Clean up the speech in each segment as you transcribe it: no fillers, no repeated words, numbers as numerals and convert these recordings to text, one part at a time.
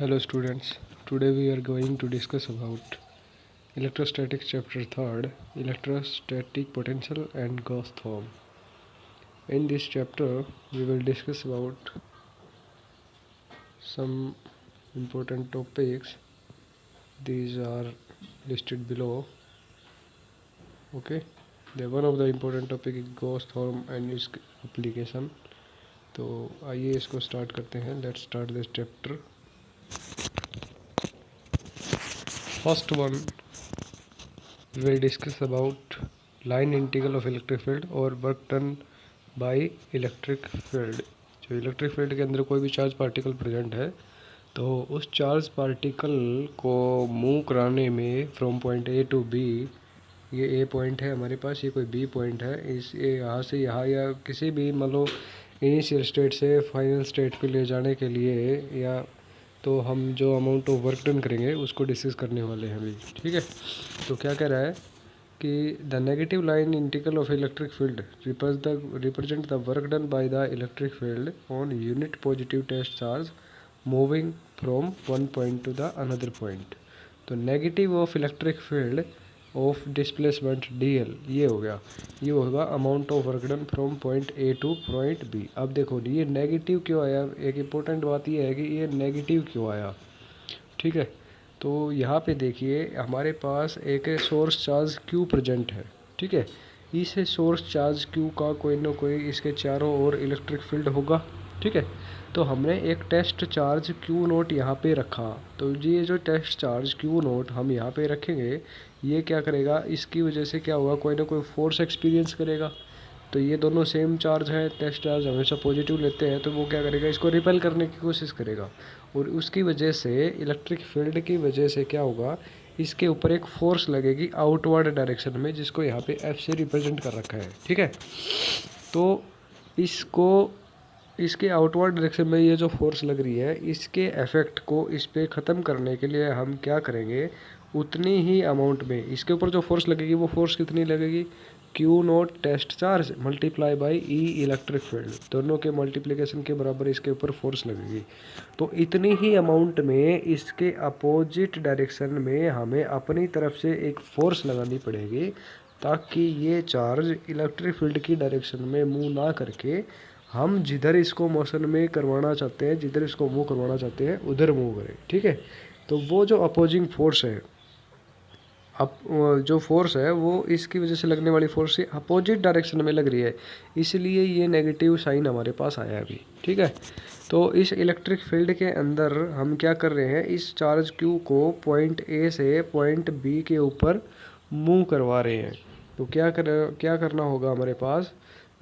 Hello students, today we are going to discuss about electrostatics chapter 3rd, electrostatic potential and Gauss theorem. In this chapter we will discuss about some important topics. These are listed below. Okay, one of the important topic is Gauss theorem and its application. तो आइए इसको start करते हैं. Let's start this chapter. First one, we will discuss about line integral of electric field और work done by electric field. जो electric field के अंदर कोई भी चार्ज पार्टिकल प्रेजेंट है तो उस चार्ज पार्टिकल को मूव कराने में from point A to B, ये ए पॉइंट है हमारे पास, ये कोई बी पॉइंट है, इस यहाँ से यहाँ या किसी भी मान लो इनिशियल स्टेट से फाइनल स्टेट पे ले जाने के लिए, या तो हम जो अमाउंट ऑफ वर्क डन करेंगे उसको डिस्कस करने वाले हैं अभी. ठीक है, तो क्या कह रहा है कि the negative line integral of electric field represent the work done by the electric field on unit positive test charge moving from one point to the another point. तो negative of electric field of displacement D L, ये हो गया, ये होगा amount of work done from point A to point B. अब देखो ये negative क्यों आया, एक इम्पोर्टेंट बात ये है कि ये नेगेटिव क्यों आया. ठीक है, तो यहाँ पे देखिए हमारे पास एक सोर्स चार्ज क्यू प्रेजेंट है. ठीक है, इस सोर्स चार्ज क्यू का कोई ना कोई इसके चारों ओर इलेक्ट्रिक फील्ड होगा. ठीक है, तो हमने एक टेस्ट चार्ज क्यू नोट यहाँ पे रखा. तो ये जो टेस्ट चार्ज क्यू नोट हम यहाँ पे रखेंगे, ये क्या करेगा, इसकी वजह से क्या होगा, कोई ना कोई फोर्स एक्सपीरियंस करेगा. तो ये दोनों सेम चार्ज हैं, टेस्ट चार्ज हमेशा पॉजिटिव लेते हैं, तो वो क्या करेगा, इसको रिपेल करने की कोशिश करेगा. और उसकी वजह से इलेक्ट्रिक फील्ड की वजह से क्या होगा, इसके ऊपर एक फोर्स लगेगी आउटवर्ड डायरेक्शन में, जिसको यहाँ पे एफ से रिप्रेजेंट कर रखा है. ठीक है, तो इसके आउटवर्ड डायरेक्शन में ये जो फोर्स लग रही है, इसके इफेक्ट को इस पर ख़त्म करने के लिए हम क्या करेंगे, उतनी ही अमाउंट में इसके ऊपर जो फोर्स लगेगी, वो फोर्स कितनी लगेगी, Q naught test charge multiply by E electric field, दोनों के मल्टीप्लिकेशन के बराबर इसके ऊपर फोर्स लगेगी. तो इतनी ही अमाउंट में इसके अपोजिट डायरेक्शन में हमें अपनी तरफ से एक फोर्स लगानी पड़ेगी, ताकि ये चार्ज इलेक्ट्रिक फील्ड की डायरेक्शन में मूव ना करके हम जिधर इसको मोशन में करवाना चाहते हैं, जिधर इसको मूव करवाना चाहते हैं, उधर मूव करें. ठीक है, तो वो जो अपोजिंग फोर्स है, अब जो फोर्स है वो इसकी वजह से लगने वाली फोर्स से अपोजिट डायरेक्शन में लग रही है, इसलिए ये नेगेटिव साइन हमारे पास आया अभी. ठीक है, तो इस इलेक्ट्रिक फील्ड के अंदर हम क्या कर रहे हैं, इस चार्ज क्यू को पॉइंट ए से पॉइंट बी के ऊपर मूव करवा रहे हैं. तो क्या करना होगा, हमारे पास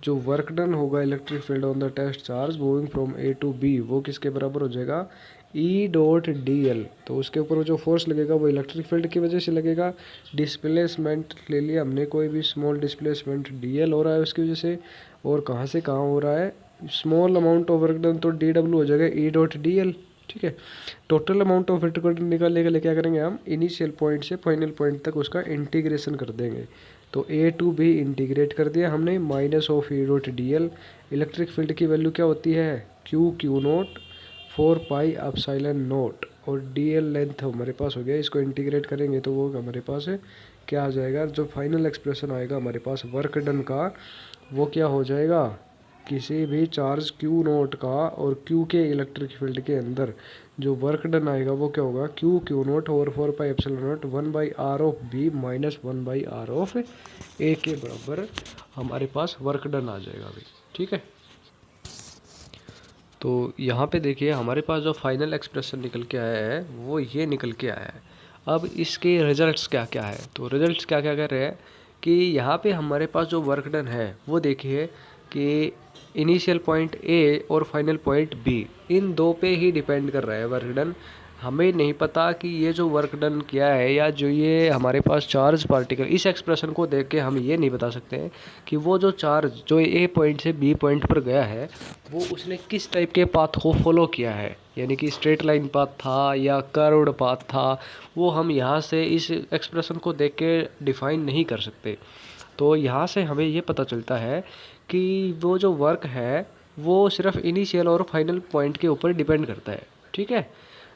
जो वर्क डन होगा electric field on the test charge moving from A to B, वो किसके बराबर हो जाएगा, ई डॉट डी एल. तो उसके ऊपर जो फोर्स लगेगा वो इलेक्ट्रिक फील्ड की वजह से लगेगा. डिस्प्लेसमेंट ले लिया हमने, कोई भी स्मॉल डिस्प्लेसमेंट डी एल हो रहा है उसकी वजह से, और कहाँ से कहाँ हो रहा है, small amount of work done, तो डी डब्ल्यू हो जाएगा ई डॉट डी एल. ठीक है, total amount of work done निकालने के लिए क्या करेंगे, हम इनिशियल पॉइंट से फाइनल पॉइंट तक उसका इंटीग्रेशन कर देंगे. तो ए टू बी इंटीग्रेट कर दिया हमने, minus of E dot D L. Electric field की वैल्यू क्या होती है, Q note 4 pi epsilon note, और डी एल लेंथ हमारे पास हो गया. इसको इंटीग्रेट करेंगे तो वो हमारे पास है क्या आ जाएगा, जो फाइनल एक्सप्रेशन आएगा हमारे पास वर्क डन का, वो क्या हो जाएगा, किसी भी चार्ज क्यू नोट का और क्यू के इलेक्ट्रिक फील्ड के अंदर जो वर्क डन आएगा वो क्या होगा, क्यू नोट और 4 pi epsilon naught 1 by R of B minus 1 by R of A के बराबर हमारे पास वर्क डन आ जाएगा अभी. ठीक है, तो यहाँ पे देखिए हमारे पास जो फाइनल एक्सप्रेशन निकल के आया है वो ये निकल के आया है. अब इसके रिजल्ट्स क्या क्या है, तो रिजल्ट्स क्या क्या कर रहे हैं कि यहाँ पे हमारे पास जो वर्क डन है वो देखिए कि इनिशियल पॉइंट ए और फाइनल पॉइंट बी, इन दो पे ही डिपेंड कर रहा है वर्क डन. हमें नहीं पता कि ये जो वर्क डन किया है, या जो ये हमारे पास चार्ज पार्टिकल, इस एक्सप्रेशन को देख के हम ये नहीं बता सकते हैं कि वो जो चार्ज जो ए पॉइंट से बी पॉइंट पर गया है वो उसने किस टाइप के पाथ को फॉलो किया है, यानी कि स्ट्रेट लाइन पाथ था या कर्व्ड पाथ था, वो हम यहाँ से इस एक्सप्रेशन को देख के डिफाइन नहीं कर सकते. तो यहाँ से हमें ये पता चलता है कि वो जो वर्क है वो सिर्फ इनिशियल और फाइनल पॉइंट के ऊपर डिपेंड करता है. ठीक है,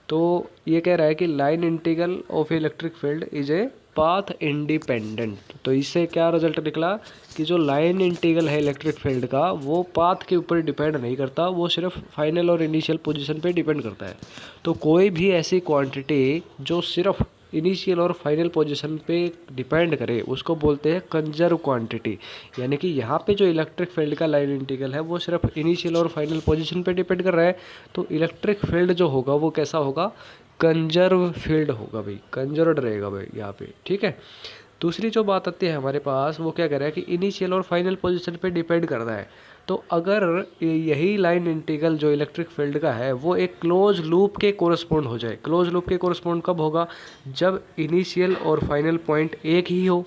तो ये कह रहा है कि line integral of electric field is a path independent. तो इससे क्या रिजल्ट निकला कि जो लाइन इंटीग्रल है इलेक्ट्रिक फील्ड का वो पाथ के ऊपर डिपेंड नहीं करता, वो सिर्फ फाइनल और इनिशियल पोजीशन पे डिपेंड करता है। तो कोई भी ऐसी क्वांटिटी जो सिर्फ इनिशियल और फाइनल पोजीशन पे डिपेंड करे उसको बोलते हैं कंजर्व क्वांटिटी। यानी कि यहाँ पे जो इलेक्ट्रिक फील्ड का लाइन इंटीग्रल है वो सिर्फ इनिशियल और फाइनल पोजीशन पे डिपेंड कर रहा है, तो इलेक्ट्रिक फील्ड जो होगा वो कैसा होगा, कंजर्व फील्ड होगा भाई, कंजर्व्ड रहेगा भाई यहाँ पे, ठीक है। दूसरी जो बात आती है हमारे पास वो क्या कह रहा है कि इनिशियल और फाइनल पोजीशन पे डिपेंड करता है। तो अगर यही लाइन इंटीग्रल जो इलेक्ट्रिक फील्ड का है वो एक क्लोज लूप के कोरस्पॉन्ड हो जाए। क्लोज लूप के कोरस्पॉन्ड कब होगा, जब इनिशियल और फाइनल पॉइंट एक ही हो,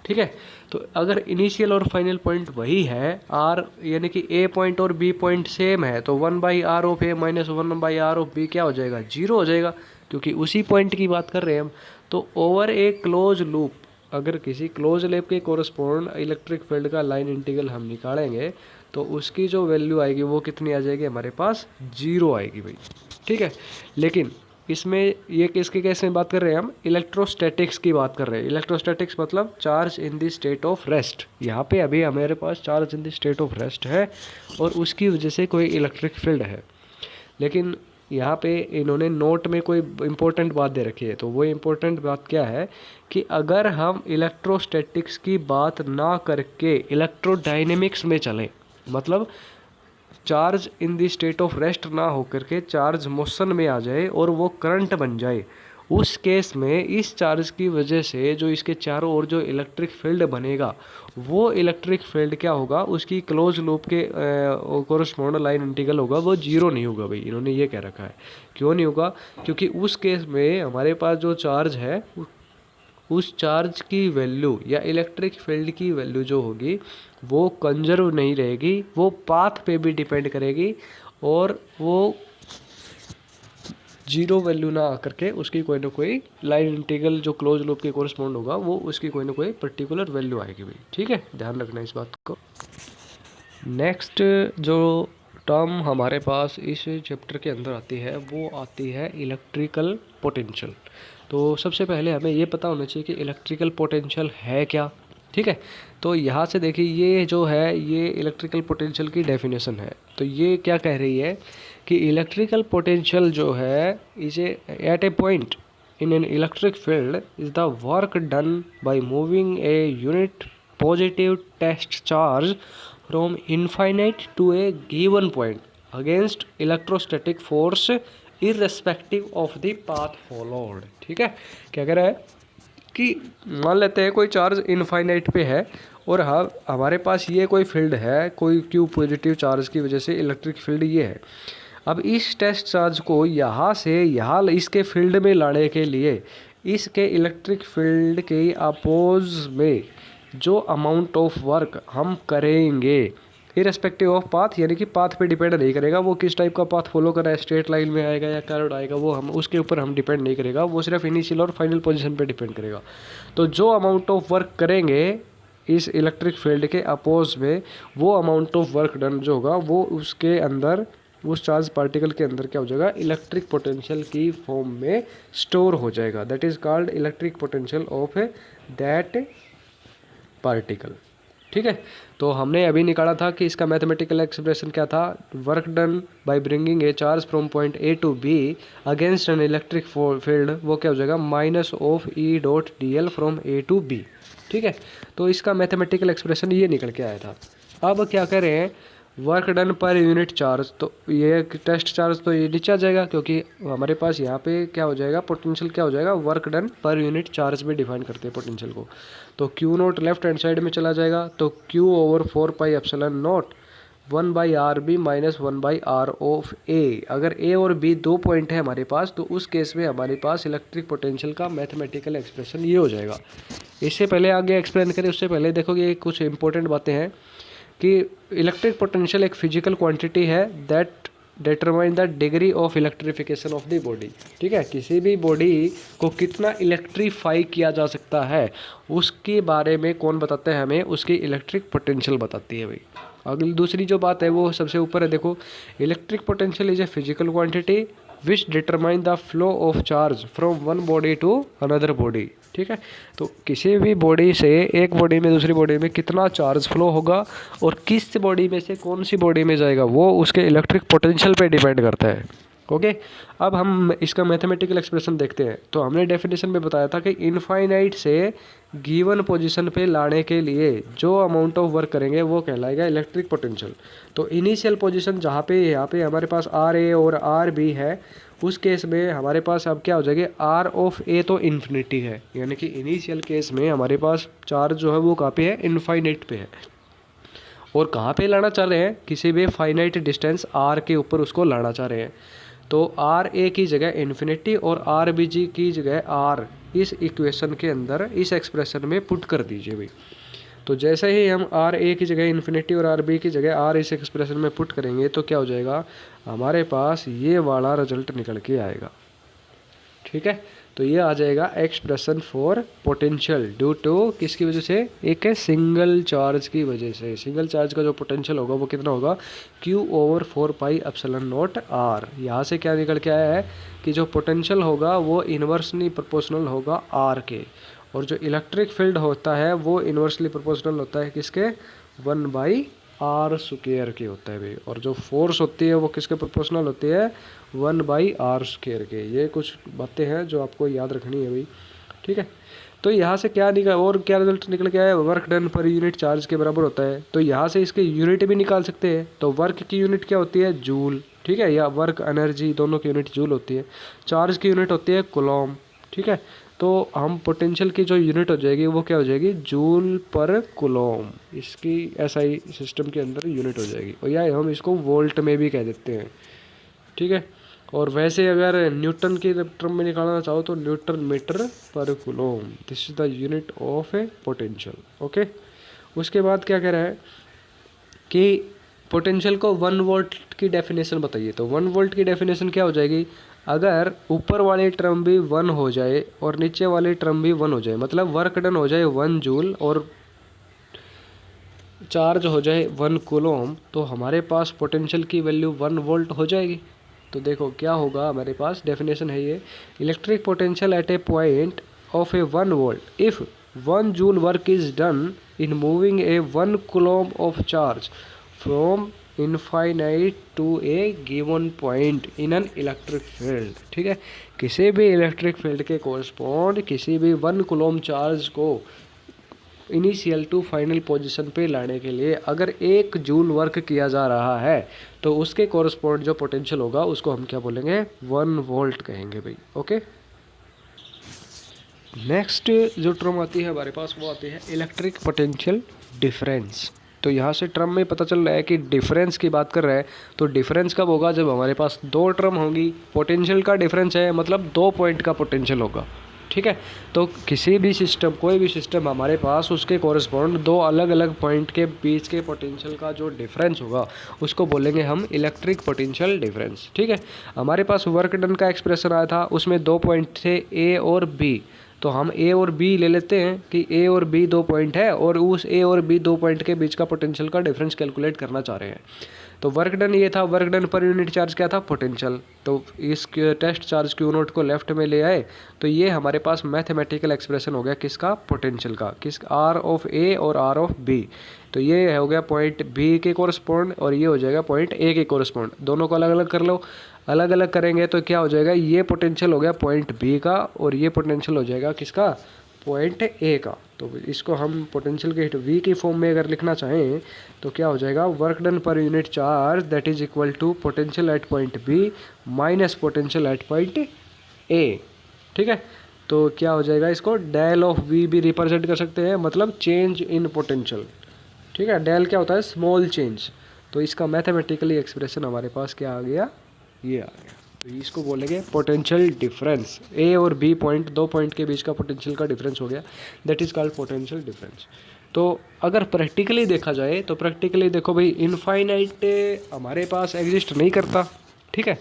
ठीक है। तो अगर इनिशियल और फाइनल पॉइंट वही है आर, यानी कि ए पॉइंट और बी पॉइंट सेम है, तो 1/r of A minus 1/r of B क्या हो जाएगा, जीरो हो जाएगा, क्योंकि उसी पॉइंट की बात कर रहे हैं हम। तो ओवर ए क्लोज लूप, अगर किसी क्लोज लूप के कोरस्पॉन्ड इलेक्ट्रिक फील्ड का लाइन इंटीग्रल हम निकालेंगे तो उसकी जो वैल्यू आएगी वो कितनी आ जाएगी हमारे पास, जीरो आएगी भाई, ठीक है। लेकिन इसमें ये किसके केस में बात कर रहे हैं हम, इलेक्ट्रोस्टैटिक्स की बात कर रहे हैं। इलेक्ट्रोस्टैटिक्स मतलब charge in the state of rest. यहाँ पे अभी हमारे पास charge in the state of rest है और उसकी वजह से कोई इलेक्ट्रिक फील्ड है। लेकिन यहाँ पे इन्होंने नोट में कोई इम्पोर्टेंट बात दे रखी है, तो वो इम्पोर्टेंट बात क्या है कि अगर हम इलेक्ट्रोस्टैटिक्स की बात ना करके इलेक्ट्रोडायनेमिक्स में चलें, मतलब charge in the state of rest ना होकर के चार्ज मोशन में आ जाए और वो करंट बन जाए, उस केस में इस चार्ज की वजह से जो इसके चारों ओर जो इलेक्ट्रिक फील्ड बनेगा वो इलेक्ट्रिक फील्ड क्या होगा, उसकी क्लोज लूप के कोरस्पॉन्ड लाइन इंटीग्रल होगा वो जीरो नहीं होगा भाई। इन्होंने ये कह रखा है। क्यों नहीं होगा, क्योंकि उस केस में हमारे पास जो चार्ज है उस चार्ज की वैल्यू या इलेक्ट्रिक फील्ड की वैल्यू जो होगी वो कंजर्व नहीं रहेगी, वो पाथ पे भी डिपेंड करेगी और वो जीरो वैल्यू ना आकर के उसकी कोई ना कोई लाइन इंटीग्रल जो क्लोज लूप के कोरस्पॉन्ड होगा वो उसकी कोई ना कोई पर्टिकुलर वैल्यू आएगी भाई, ठीक है, ध्यान रखना इस बात को। नेक्स्ट जो टर्म हमारे पास इस चैप्टर के अंदर आती है वो आती है इलेक्ट्रिकल पोटेंशियल। तो सबसे पहले हमें ये पता होना चाहिए कि इलेक्ट्रिकल पोटेंशियल है क्या, ठीक है। तो यहाँ से देखिए ये जो है ये इलेक्ट्रिकल पोटेंशियल की डेफिनेशन है। तो ये क्या कह रही है कि इलेक्ट्रिकल पोटेंशियल जो है is at a point in an electric field is the work done by moving a unit positive test charge from infinite to a given point against electrostatic force irrespective of the path followed, ठीक है। क्या कह रहा है कि मान लेते हैं कोई चार्ज इनफाइनाइट पे है और हाँ हमारे पास ये कोई फील्ड है, कोई क्यू पॉजिटिव चार्ज की वजह से इलेक्ट्रिक फील्ड ये है। अब इस टेस्ट चार्ज को यहाँ से यहाँ इसके फील्ड में लाने के लिए इसके इलेक्ट्रिक फील्ड के अपोज में जो अमाउंट ऑफ वर्क हम करेंगे इररेस्पेक्टिव ऑफ पाथ, यानी कि पाथ पे डिपेंड नहीं करेगा वो किस टाइप का पाथ फॉलो कर रहा है, स्ट्रेट लाइन में आएगा या कर्व्ड आएगा, वो हम उसके ऊपर हम डिपेंड नहीं करेगा, वो सिर्फ इनिशियल और फाइनल पोजीशन पे डिपेंड करेगा। तो जो अमाउंट ऑफ वर्क करेंगे इस इलेक्ट्रिक फील्ड के अपोज में वो अमाउंट ऑफ वर्क डन जो होगा वो उसके अंदर उस चार्ज पार्टिकल के अंदर क्या हो जाएगा, इलेक्ट्रिक पोटेंशियल की फॉर्म में स्टोर हो जाएगा। That is called electric potential of that particle, ठीक है। तो हमने अभी निकाला था कि इसका मैथमेटिकल एक्सप्रेशन क्या था, work done by bringing a charge from point A to B against an electric field, वो क्या हो जाएगा, minus of E dot D L from A to B, ठीक है। तो इसका मैथमेटिकल एक्सप्रेशन ये निकल के आया था। अब क्या करें, work done per unit charge, तो ये टेस्ट चार्ज तो ये नीचे आ जाएगा क्योंकि हमारे पास यहाँ पे क्या हो जाएगा, पोटेंशियल क्या हो जाएगा, work done per unit charge में डिफाइन करते हैं पोटेंशियल को। तो Q naught left hand side में चला जाएगा, तो Q over 4πε0 1/RB minus 1/R of A. अगर ए और बी दो पॉइंट है हमारे पास तो उस केस में हमारे पास इलेक्ट्रिक पोटेंशियल का मैथमेटिकल एक्सप्रेशन ये हो जाएगा। इससे पहले आगे एक्सप्लेन करें उससे पहले देखोगे कुछ इंपॉर्टेंट बातें हैं कि इलेक्ट्रिक पोटेंशियल एक फिजिकल क्वांटिटी है that determine the degree of electrification of the body, ठीक है। किसी भी बॉडी को कितना इलेक्ट्रीफाई किया जा सकता है उसके बारे में कौन बताता है हमें, उसकी इलेक्ट्रिक पोटेंशियल बताती है भाई। अगली दूसरी जो बात है वो सबसे ऊपर है, देखो electric potential is a physical quantity which determine the flow of charge from one body to another body. ठीक है, तो किसी भी बॉडी से एक बॉडी में दूसरी बॉडी में कितना चार्ज फ्लो होगा और किस बॉडी में से कौन सी बॉडी में जाएगा वो उसके इलेक्ट्रिक पोटेंशियल पे डिपेंड करता है। ओके, अब हम इसका मैथमेटिकल एक्सप्रेशन देखते हैं। तो हमने डेफिनेशन में बताया था कि इनफाइनाइट से गिवन पोजीशन पे लाने के लिए जो अमाउंट ऑफ वर्क करेंगे वो कहलाएगा इलेक्ट्रिक पोटेंशियल। तो इनिशियल पोजीशन जहाँ पे यहाँ पे हमारे पास आर ए और आर बी है, उस केस में हमारे पास अब क्या हो जाएगी, आर ऑफ ए तो इन्फिनिटी है, यानी कि इनिशियल केस में हमारे पास चार्ज जो है वो कहाँ पे है, इनफाइनाइट पे है। और कहाँ पे लाना चाह रहे हैं, किसी भी फाइनाइट डिस्टेंस आर के ऊपर उसको लाना चाह रहे हैं। तो आर ए की जगह इन्फिनिटी और आर बी जी की जगह आर इस इक्वेशन के अंदर इस एक्सप्रेशन में पुट कर दीजिए भाई। तो जैसे ही हम आर ए की जगह इन्फिनिटी और आर बी की जगह आर इस एक्सप्रेशन में पुट करेंगे तो क्या हो जाएगा, हमारे पास ये वाला रिजल्ट निकल के आएगा। ठीक है, तो ये आ जाएगा expression for potential due to किसकी वजह से, एक है सिंगल चार्ज की वजह से। सिंगल चार्ज का जो पोटेंशियल होगा वो कितना होगा, Q/4πε0 R। यहाँ से क्या निकल के आया है कि जो पोटेंशियल होगा वो इन्वर्सली प्रोपोर्शनल होगा R के, और जो इलेक्ट्रिक फील्ड होता है वो इन्वर्सली प्रोपोर्शनल होता है किसके, 1/r² के होता है भाई। और जो फोर्स होती है वो किसके प्रोपोर्शनल होती है, 1/r² के। ये कुछ बातें हैं जो आपको याद रखनी है भाई। ठीक है, तो यहाँ से क्या निकल और क्या रिजल्ट निकल के आया, work done per unit charge के बराबर होता है। तो यहाँ से इसके यूनिट भी निकाल सकते हैं। तो वर्क की यूनिट क्या होती है, जूल। ठीक है, या वर्क एनर्जी दोनों की यूनिट जूल होती है। चार्ज की यूनिट होती है कूलॉम। ठीक है, तो हम पोटेंशियल की जो यूनिट हो जाएगी वो क्या हो जाएगी, जूल पर कूलॉम। इसकी एसआई सिस्टम के अंदर यूनिट हो जाएगी, और या हम इसको वोल्ट में भी कह देते हैं। ठीक है, और वैसे अगर न्यूटन के टर्म में निकालना चाहो तो न्यूटन मीटर पर Coulomb, this is the unit of A potential. Okay, उसके बाद क्या कह रहा है कि पोटेंशियल को 1 वोल्ट की डेफिनेशन बताइए। तो 1 वोल्ट की डेफिनेशन क्या हो जाएगी, अगर ऊपर वाली टर्म भी 1 हो जाए और नीचे वाली टर्म भी 1 हो जाए, मतलब वर्क डन हो जाए 1 जूल और चार्ज हो जाए 1 कूलॉम, तो हमारे पास पोटेंशियल की वैल्यू 1 वोल्ट हो जाएगी। तो देखो क्या होगा, हमारे पास डेफिनेशन है ये, electric potential at a point of a 1 volt if 1 joule work is done in moving a 1 coulomb of charge from infinite to a given point in an electric field. ठीक है, किसी भी इलेक्ट्रिक फील्ड के correspond किसी भी 1 Coulomb charge को initial to final position पे लाने के लिए अगर 1 जूल वर्क किया जा रहा है तो उसके कोरस्पॉन्ड जो पोटेंशियल होगा उसको हम क्या बोलेंगे, 1 वोल्ट कहेंगे भाई। ओके, नेक्स्ट जो टर्म आती है हमारे पास वो आती है इलेक्ट्रिक पोटेंशियल डिफरेंस। तो यहाँ से टर्म में पता चल रहा है कि डिफरेंस की बात कर रहा है। तो डिफरेंस कब होगा, जब हमारे पास 2 टर्म होंगी। पोटेंशियल का डिफरेंस है मतलब 2 पॉइंट का पोटेंशियल होगा। ठीक है, तो किसी भी सिस्टम, कोई भी सिस्टम हमारे पास उसके कोरिस्पॉन्ड 2 अलग अलग पॉइंट के बीच के पोटेंशियल का जो डिफरेंस होगा उसको बोलेंगे हम इलेक्ट्रिक पोटेंशियल डिफरेंस। ठीक है, हमारे पास वर्क डन का एक्सप्रेशन आया था, उसमें 2 पॉइंट थे ए और बी। तो हम ए और बी ले लेते हैं कि ए और बी 2 पॉइंट है और उस ए और बी 2 पॉइंट के बीच का पोटेंशियल का डिफरेंस कैलकुलेट करना चाह रहे हैं। तो वर्क डन ये था, work done per unit charge क्या था, पोटेंशियल। तो इस टेस्ट चार्ज Q0 को लेफ्ट में ले आए तो ये हमारे पास मैथमेटिकल एक्सप्रेशन हो गया किसका, पोटेंशियल का, किस आर ऑफ ए और आर ऑफ बी। तो ये हो गया पॉइंट बी के कोरस्पॉन्ड और ये हो जाएगा पॉइंट ए के कोरस्पॉन्ड। दोनों को अलग अलग कर लो, अलग अलग करेंगे तो क्या हो जाएगा, ये पोटेंशियल हो गया पॉइंट बी का और ये पोटेंशियल हो जाएगा किसका, पॉइंट ए का। तो इसको हम पोटेंशियल के वी की फॉर्म में अगर लिखना चाहें तो क्या हो जाएगा, work done per unit charge that is equal to potential at point B minus potential at point A. ठीक है, तो क्या हो जाएगा, इसको डेल ऑफ वी भी रिप्रेजेंट कर सकते हैं, मतलब चेंज इन पोटेंशियल। ठीक है, डेल क्या होता है, स्मॉल चेंज। तो इसका मैथमेटिकली एक्सप्रेशन हमारे पास क्या आ गया, ये आ गया। तो इसको बोलेंगे पोटेंशियल डिफरेंस। ए और बी पॉइंट, 2 पॉइंट के बीच का पोटेंशियल का डिफरेंस हो गया, that is called potential difference. तो अगर प्रैक्टिकली देखा जाए तो प्रैक्टिकली देखो भाई, इनफाइनाइट हमारे पास एग्जिस्ट नहीं करता। ठीक है,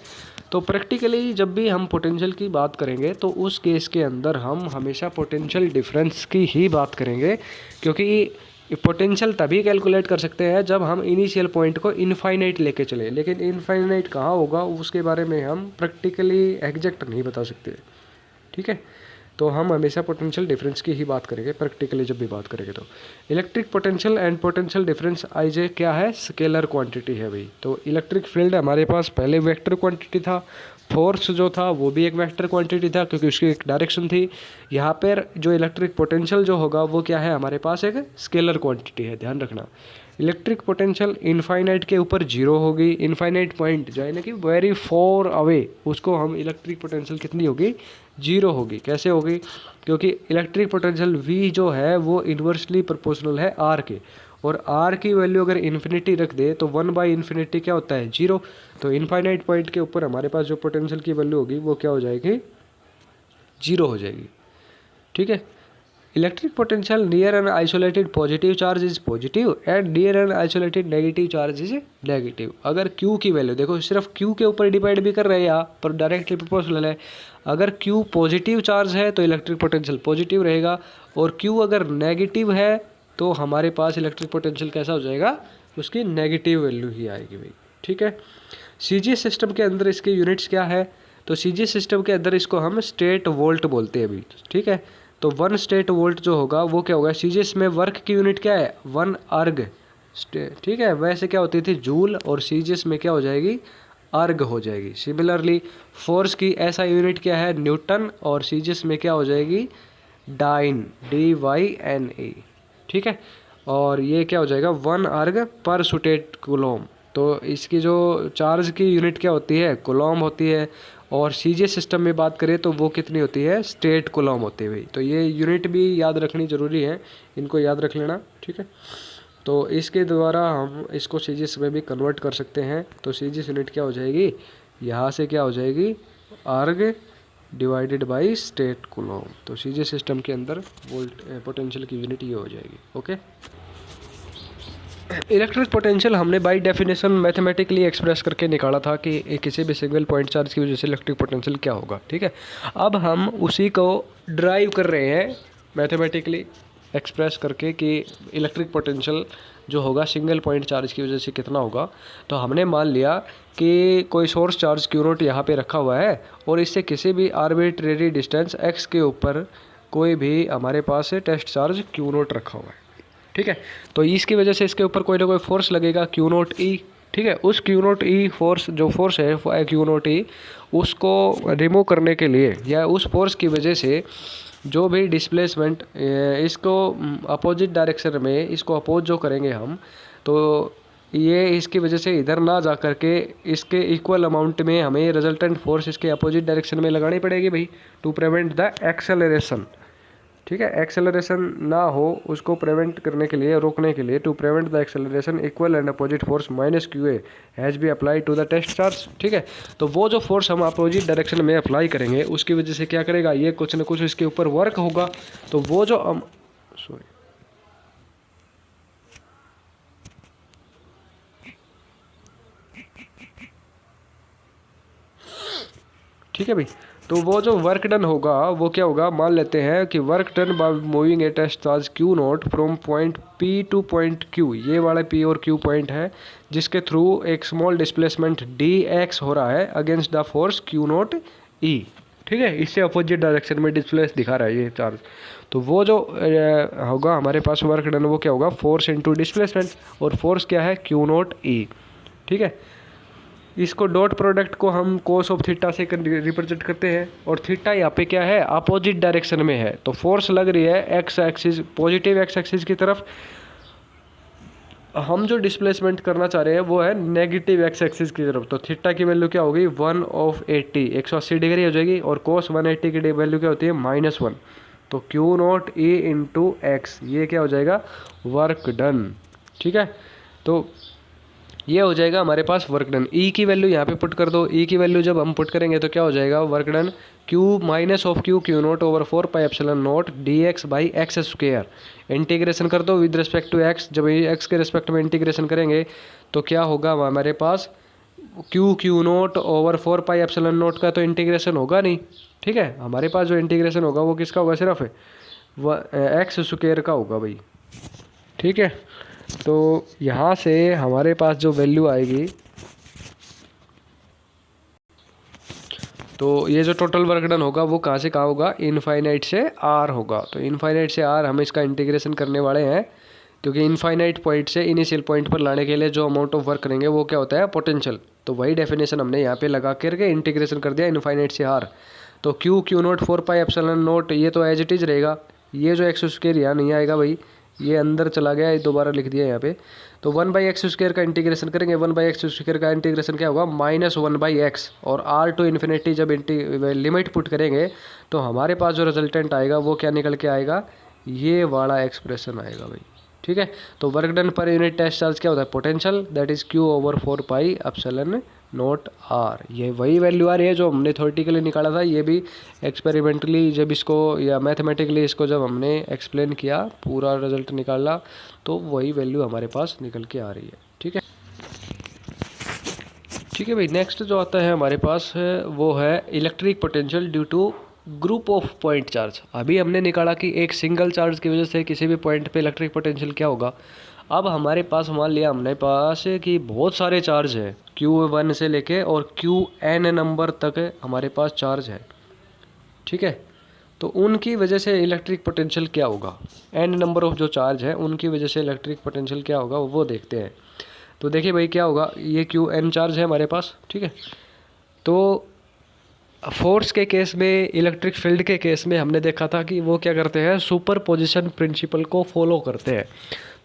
तो प्रैक्टिकली जब भी हम पोटेंशियल की बात करेंगे तो उस केस के अंदर हम हमेशा पोटेंशियल डिफरेंस की ही बात करेंगे, क्योंकि पोटेंशियल तभी कैलकुलेट कर सकते हैं जब हम इनिशियल पॉइंट को इनफाइनाइट लेके चले, लेकिन इनफाइनाइट कहाँ होगा उसके बारे में हम प्रैक्टिकली एग्जैक्ट नहीं बता सकते। ठीक है, तो हम हमेशा पोटेंशियल डिफरेंस की ही बात करेंगे प्रैक्टिकली जब भी बात करेंगे। तो electric potential and potential difference आईजे क्या है, स्केलर क्वांटिटी है भाई। तो इलेक्ट्रिक फील्ड हमारे पास पहले वेक्टर क्वांटिटी था, फोर्स जो था वो भी एक वेक्टर क्वांटिटी था क्योंकि उसकी एक डायरेक्शन थी। यहाँ पर जो इलेक्ट्रिक पोटेंशियल जो होगा वो क्या है, हमारे पास एक स्केलर क्वांटिटी है, ध्यान रखना। इलेक्ट्रिक पोटेंशियल इनफाइनाइट के ऊपर जीरो होगी, इनफाइनाइट पॉइंट जो है ना कि वेरी फॉर अवे, उसको हम इलेक्ट्रिक पोटेंशियल कितनी होगी, जीरो होगी। कैसे होगी, क्योंकि इलेक्ट्रिक पोटेंशियल V जो है वो इन्वर्सली प्रोपोर्शनल है R के, और R की वैल्यू अगर इन्फिनिटी रख दे तो 1/इन्फिनिटी क्या होता है, जीरो। तो इनफाइनाइट पॉइंट के ऊपर हमारे पास जो पोटेंशियल की वैल्यू होगी वो क्या हो जाएगी, जीरो हो जाएगी। ठीक है, electric potential near an isolated positive charge is positive and near an isolated negative charge is negative. अगर Q की वैल्यू देखो, सिर्फ Q के ऊपर डिपेंड भी कर रहे हैं यहाँ पर, डायरेक्टली प्रोपोर्शनल है। अगर Q पॉजिटिव चार्ज है तो इलेक्ट्रिक पोटेंशियल पॉजिटिव रहेगा, और Q अगर नेगेटिव है तो हमारे पास इलेक्ट्रिक पोटेंशियल कैसा हो जाएगा, उसकी नेगेटिव वैल्यू ही आएगी भाई। ठीक है, CG सिस्टम के अंदर इसके यूनिट्स क्या है, तो CG सिस्टम के अंदर इसको हम स्टेट वोल्ट बोलते हैं भाई। ठीक है, तो 1 स्टेट वोल्ट जो होगा वो क्या होगा, CGS में वर्क की यूनिट क्या है, 1 अर्ग। ठीक है, वैसे क्या होती थी जूल, और CGS में क्या हो जाएगी, अर्ग हो जाएगी। सिमिलरली फोर्स की ऐसा यूनिट क्या है, न्यूटन, और CGS में क्या हो जाएगी, डाइन, DYNE। ठीक है, और ये क्या हो जाएगा, 1 अर्ग पर सुटेट कुलोम। तो इसकी जो चार्ज की यूनिट क्या होती है, कुलोम होती है, और CGS सिस्टम में बात करें तो वो कितनी होती है, स्टेट कुलोम होती है भाई। तो ये यूनिट भी याद रखनी ज़रूरी है, इनको याद रख लेना। ठीक है, तो इसके द्वारा हम इसको CGS में भी कन्वर्ट कर सकते हैं। तो CGS यूनिट क्या हो जाएगी, यहाँ से क्या हो जाएगी, अर्ग डिवाइडेड बाई स्टेट कुलोम। तो CGS सिस्टम के अंदर वोल्ट पोटेंशियल की यूनिट ये हो जाएगी। ओके, इलेक्ट्रिक पोटेंशियल हमने बाय डेफिनेशन मैथमेटिकली एक्सप्रेस करके निकाला था कि किसी भी सिंगल पॉइंट चार्ज की वजह से इलेक्ट्रिक पोटेंशियल क्या होगा। ठीक है, अब हम उसी को ड्राइव कर रहे हैं मैथमेटिकली एक्सप्रेस करके कि इलेक्ट्रिक पोटेंशियल जो होगा सिंगल पॉइंट चार्ज की वजह से कितना होगा। तो हमने मान लिया कि कोई सोर्स चार्ज Q0 यहाँ पे रखा हुआ है, और इससे किसी भी आर्बिट्रेरी डिस्टेंस x के ऊपर कोई भी हमारे पास टेस्ट चार्ज Q0 रखा हुआ है। ठीक है, तो इसकी वजह से इसके ऊपर कोई ना कोई फोर्स लगेगा Q0E। ठीक है, उस Q0E फोर्स, जो फोर्स है Q0E, उसको रिमूव करने के लिए, या उस फोर्स की वजह से जो भी डिस्प्लेसमेंट, इसको अपोजिट डायरेक्शन में इसको अपोज जो करेंगे हम, तो ये इसकी वजह से इधर ना जा कर के इसके इक्वल अमाउंट में हमें रिजल्टेंट फोर्स इसके अपोजिट डायरेक्शन में लगानी पड़ेगी भाई, टू प्रिवेंट द एक्सेलरेशन। ठीक है, एक्सेलरेशन ना हो उसको प्रिवेंट करने के लिए, रोकने के लिए, to prevent the acceleration equal and opposite force -QA has be apply to the test charge. ठीक है, तो वो जो फोर्स हम अपोजिट डायरेक्शन में अप्लाई करेंगे उसकी वजह से क्या करेगा, ये कुछ ना कुछ इसके ऊपर वर्क होगा। तो वो जो ठीक है भाई, तो वो जो वर्क डन होगा वो क्या होगा, मान लेते हैं कि work done by moving a test charge Q0 from point P to point Q, ये वाला P और Q पॉइंट है जिसके थ्रू एक स्मॉल डिस्प्लेसमेंट dx हो रहा है अगेंस्ट द फोर्स Q0E। ठीक है, इससे अपोजिट डायरेक्शन में डिस्प्लेस दिखा रहा है ये चार्ज। तो वो जो होगा हमारे पास वर्क डन, वो क्या होगा, फोर्स इंटू डिस्प्लेसमेंट, और फोर्स क्या है, Q0E। ठीक है, इसको डॉट प्रोडक्ट को हम कोस ऑफ थीटा से रिप्रेजेंट करते हैं, और थीटा यहाँ पे क्या है, अपोजिट डायरेक्शन में है। तो फोर्स लग रही है x axis, positive x axis की तरफ। हम जो डिस्प्लेसमेंट करना चाह रहे हैं वो है नेगेटिव एक्स एक्सिस की तरफ। तो थीटा की वैल्यू क्या होगी, 1/80, 180 डिग्री हो जाएगी, और कोस 180 की वैल्यू क्या होती है, -1। तो Q0E इंटू एक्स, ये क्या हो जाएगा, वर्क डन। ठीक है, तो ये हो जाएगा हमारे पास वर्क डन। E की वैल्यू यहाँ पे पुट कर दो, E की वैल्यू जब हम पुट करेंगे तो क्या हो जाएगा, work done Q-Q0/4πε0 dx/x²। Integration कर दो विद रिस्पेक्ट टू x, जब x के रिस्पेक्ट में इंटीग्रेशन करेंगे तो क्या होगा हमारे पास, Q/4πε0 का तो इंटीग्रेशन होगा नहीं। ठीक है, हमारे पास जो इंटीग्रेशन होगा वो किसका होगा, सिर्फ x² का होगा भाई। ठीक है, तो यहाँ से हमारे पास जो वैल्यू आएगी, तो ये जो टोटल वर्क डन होगा वो कहाँ से कहाँ होगा, इनफाइनाइट से आर होगा। तो इनफाइनाइट से आर हम इसका इंटीग्रेशन करने वाले हैं, क्योंकि इनफाइनाइट पॉइंट से इनिशियल पॉइंट पर लाने के लिए जो अमाउंट ऑफ वर्क करेंगे वो क्या होता है, पोटेंशियल। तो वही डेफिनेशन हमने यहाँ पे लगा करके इंटीग्रेशन कर दिया इनफाइनाइट से आर। तो क्यू नोट 4πε0 ये तो एज इट इज रहेगा। ये जो एक्स स्क्वायर यहाँ नहीं आएगा भाई, ये अंदर चला गया, ये दोबारा लिख दिया यहाँ पे। तो 1/x² का इंटीग्रेशन करेंगे, 1/x² का इंटीग्रेशन क्या होगा, -1/x। और r टू इन्फिनिटी जब लिमिट पुट करेंगे तो हमारे पास जो रिजल्टेंट आएगा वो क्या निकल के आएगा, ये वाला एक्सप्रेशन आएगा भाई। ठीक है, तो work done per unit test charge क्या होता है, potential, that is Q/4πε0 r। ये वही वैल्यू आ रही है जो हमने थ्योरेटिकली निकाला था, ये भी एक्सपेरिमेंटली जब इसको या मैथमेटिकली इसको जब हमने एक्सप्लेन किया, पूरा रिजल्ट निकाला, तो वही वैल्यू हमारे पास निकल के आ रही है। ठीक है, ठीक है भाई। नेक्स्ट जो आता है हमारे पास है वो है electric potential due to group of point charge. अभी हमने निकाला कि एक सिंगल चार्ज की वजह से किसी भी पॉइंट पे इलेक्ट्रिक पोटेंशियल क्या होगा। अब हमारे पास मान लिया हमने पास कि बहुत सारे चार्ज है, Q1 से लेके और Qn नंबर तक हमारे पास चार्ज है। ठीक है, तो उनकी वजह से इलेक्ट्रिक पोटेंशियल क्या होगा, n नंबर ऑफ जो चार्ज है उनकी वजह से इलेक्ट्रिक पोटेंशियल क्या होगा वो देखते हैं। तो देखिए भाई क्या होगा, ये Qn चार्ज है हमारे पास। ठीक है, तो फोर्स के केस में, इलेक्ट्रिक फील्ड के केस में हमने देखा था कि वो क्या करते हैं, सुपर पोजिशन प्रिंसिपल को फॉलो करते हैं।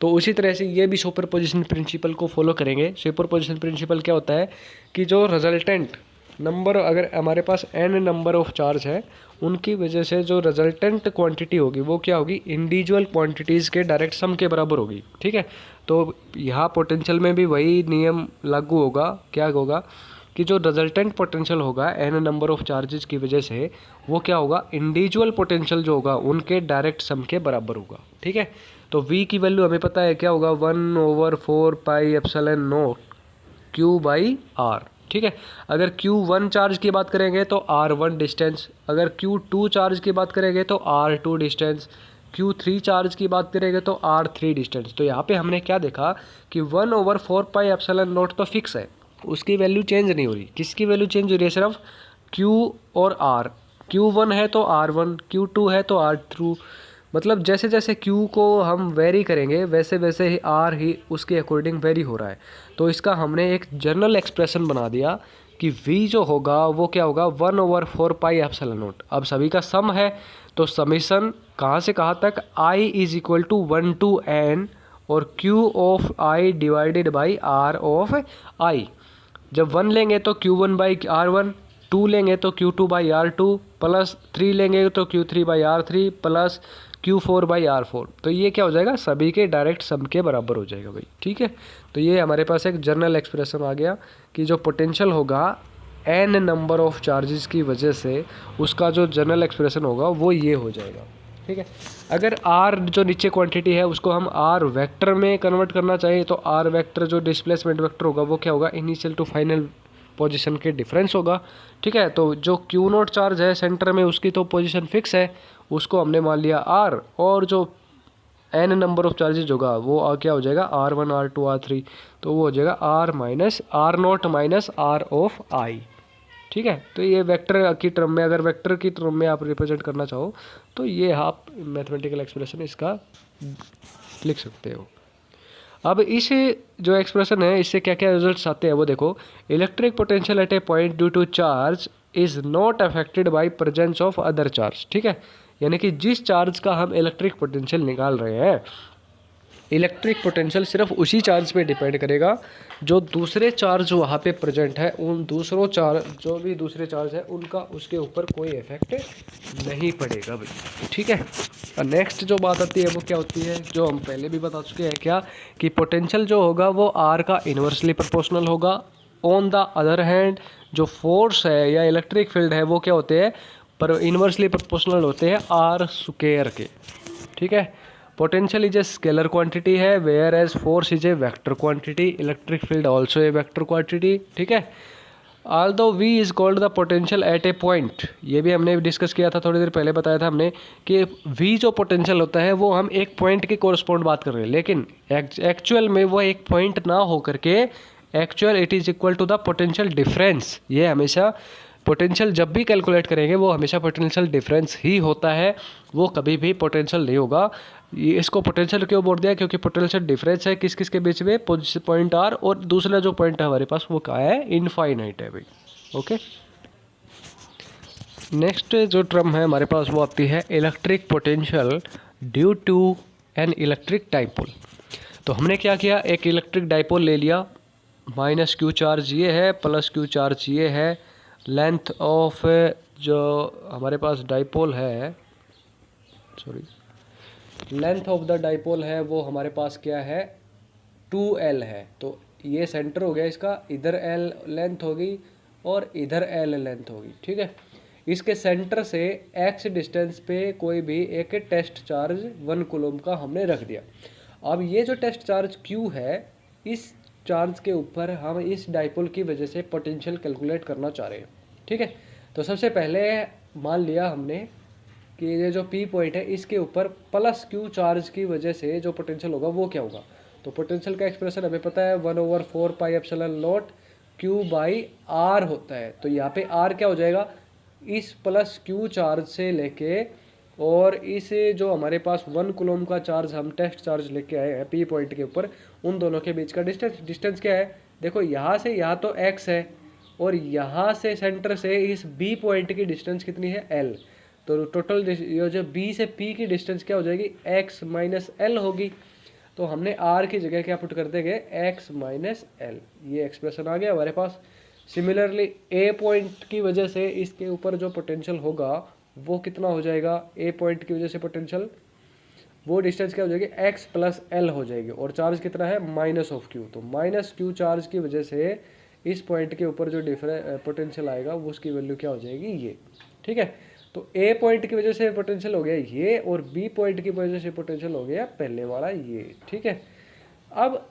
तो उसी तरह से ये भी सुपर पोजिशन प्रिंसिपल को फॉलो करेंगे। सुपर पोजिशन प्रिंसिपल क्या होता है कि जो रिजल्टेंट नंबर, अगर हमारे पास n नंबर ऑफ चार्ज है, उनकी वजह से जो रिजल्टेंट क्वांटिटी होगी वो क्या होगी, इंडिविजुअल क्वांटिटीज़ के डायरेक्ट सम के बराबर होगी। ठीक है, तो यहाँ पोटेंशियल में भी वही नियम लागू होगा। क्या होगा कि जो रिजल्टेंट पोटेंशियल होगा n नंबर ऑफ चार्जेस की वजह से, वो क्या होगा, इंडिविजुअल पोटेंशियल जो होगा उनके डायरेक्ट सम के बराबर होगा। ठीक है, तो v की वैल्यू हमें पता है क्या होगा, 1/4πε0 Q/r। ठीक है, अगर Q1 चार्ज की बात करेंगे तो R1 डिस्टेंस, अगर Q2 चार्ज की बात करेंगे तो R2 डिस्टेंस, Q3 चार्ज की बात करेंगे तो R3 डिस्टेंस। तो यहाँ पे हमने क्या देखा कि 1/4πε0 तो फिक्स है, उसकी वैल्यू चेंज नहीं हो रही। किसकी वैल्यू चेंज हो रही है, सिर्फ Q और R। Q1 है तो R1, Q2 है तो R2। मतलब जैसे जैसे Q को हम वेरी करेंगे वैसे वैसे ही R ही उसके अकॉर्डिंग वेरी हो रहा है। तो इसका हमने एक जनरल एक्सप्रेशन बना दिया कि V जो होगा वो क्या होगा, 1/4πε0। अब सभी का सम है तो समीशन कहाँ से कहाँ तक, I = 1 to n और Q of I divided by R of I। जब 1 लेंगे तो Q1/R1, 2 लेंगे तो Q2/R2, प्लस 3 लेंगे तो Q3/R3 प्लस Q4/R4। तो ये क्या हो जाएगा, सभी के डायरेक्ट सम के बराबर हो जाएगा भाई। ठीक है, तो ये हमारे पास एक जनरल एक्सप्रेशन आ गया कि जो पोटेंशियल होगा n नंबर ऑफ चार्जेस की वजह से, उसका जो जनरल एक्सप्रेशन होगा वो ये हो जाएगा। ठीक है, अगर r जो नीचे क्वांटिटी है उसको हम r वेक्टर में कन्वर्ट करना चाहिए तो r वेक्टर जो डिस्प्लेसमेंट वेक्टर होगा वो क्या होगा, इनिशियल टू फाइनल पोजीशन के डिफरेंस होगा। ठीक है, तो जो Q0 चार्ज है सेंटर में, उसकी तो पोजीशन फिक्स है, उसको हमने मान लिया R, और जो n नंबर ऑफ चार्जेज होगा वो क्या हो जाएगा, R1 R2 R3। तो वो हो जाएगा R0 R ऑफ I। ठीक है, तो ये वेक्टर की टर्म में, अगर वेक्टर की टर्म में आप रिप्रेजेंट करना चाहो तो ये आप मैथमेटिकल एक्सप्रेशन इसका लिख सकते हो। अब इस जो एक्सप्रेशन है इससे क्या क्या रिजल्ट्स आते हैं वो देखो। Electric potential at a point due to charge is not affected by presence of other charge. ठीक है, यानी कि जिस चार्ज का हम इलेक्ट्रिक पोटेंशियल निकाल रहे हैं, इलेक्ट्रिक पोटेंशियल सिर्फ उसी चार्ज पे डिपेंड करेगा जो दूसरे चार्ज वहाँ पे प्रेजेंट है। उन दूसरों चार्ज, जो भी दूसरे चार्ज है उनका उसके ऊपर कोई इफेक्ट नहीं पड़ेगा भाई। ठीक है, और नेक्स्ट जो बात आती है वो क्या होती है, जो हम पहले भी बता चुके हैं क्या, कि पोटेंशियल जो होगा वो R का इन्वर्सली प्रोपोर्शनल होगा। ऑन द अदर हैंड जो फोर्स है या इलेक्ट्रिक फील्ड है वो क्या होते हैं, पर इन्वर्सली प्रोपोर्शनल होते हैं R² के। ठीक है, potential is a scalar quantity है, whereas force is a vector quantity, electric field also a vector quantity. ठीक है, although V is called the potential at a point, ये भी हमने डिस्कस किया था, थोड़ी देर पहले बताया था हमने कि वी जो पोटेंशियल होता है वो हम एक पॉइंट के कोरस्पॉन्ड बात कर रहे हैं, लेकिन एक्चुअल में वो एक पॉइंट ना हो करके actual it is equal to the potential difference. ये हमेशा पोटेंशियल जब भी कैलकुलेट करेंगे वो हमेशा पोटेंशियल डिफरेंस ही होता है, वो कभी भी पोटेंशियल नहीं होगा। ये इसको पोटेंशियल क्यों बोल दिया, क्योंकि पोटेंशियल डिफरेंस है किस किस के बीच में, पॉइंट आर, और दूसरा जो पॉइंट है हमारे पास वो क्या है, इनफाइनाइट है भाई। ओके, नेक्स्ट जो टर्म है हमारे पास वो आती है electric potential due to an electric dipole. तो हमने क्या किया, एक इलेक्ट्रिक डाइपोल ले लिया, माइनस क्यू चार्ज ये है, प्लस क्यू चार्ज ये है, लेंथ ऑफ जो हमारे पास डाइपोल है, sorry, length of the dipole है वो हमारे पास क्या है, 2L है। तो ये सेंटर हो गया इसका, इधर L लेंथ होगी और इधर L लेंथ होगी, ठीक है। इसके सेंटर से x डिस्टेंस पे कोई भी एक टेस्ट चार्ज 1 कूलम का हमने रख दिया। अब ये जो टेस्ट चार्ज Q है, इस चार्ज के ऊपर हम इस डाइपोल की वजह से पोटेंशियल कैलकुलेट करना चाह रहे हैं, ठीक है। तो सबसे पहले मान लिया हमने कि ये जो P पॉइंट है इसके ऊपर प्लस Q चार्ज की वजह से जो पोटेंशियल होगा वो क्या होगा। तो पोटेंशियल का एक्सप्रेशन हमें पता है 1/4 pi epsilon not Q by R होता है। तो यहाँ पे R क्या हो जाएगा, इस प्लस Q चार्ज से लेके और इस जो हमारे पास 1 कूलम का चार्ज हम टेस्ट चार्ज लेके आए हैं P पॉइंट के ऊपर, उन दोनों के बीच का डिस्टेंस क्या है, देखो यहाँ से यहाँ तो x है और यहाँ से सेंटर से इस B पॉइंट की डिस्टेंस कितनी है, L। तो टोटल ये जो B से P की डिस्टेंस क्या हो जाएगी, x माइनस L होगी। तो हमने R की जगह क्या पुट कर देंगे, x माइनस L, ये एक्सप्रेशन आ गया हमारे पास। सिमिलरली A पॉइंट की वजह से इसके ऊपर जो पोटेंशियल होगा वो कितना हो जाएगा, A पॉइंट की वजह से पोटेंशियल वो डिस्टेंस क्या हो जाएगी, x प्लस L हो जाएगी, और चार्ज कितना है, माइनस ऑफ Q। तो माइनस Q चार्ज की वजह से इस पॉइंट के ऊपर जो पोटेंशियल आएगा वो उसकी वैल्यू क्या हो जाएगी, ये, ठीक है। तो A पॉइंट की वजह से पोटेंशियल हो गया ये, और B पॉइंट की वजह से पोटेंशियल हो गया पहले वाला ये, ठीक है। अब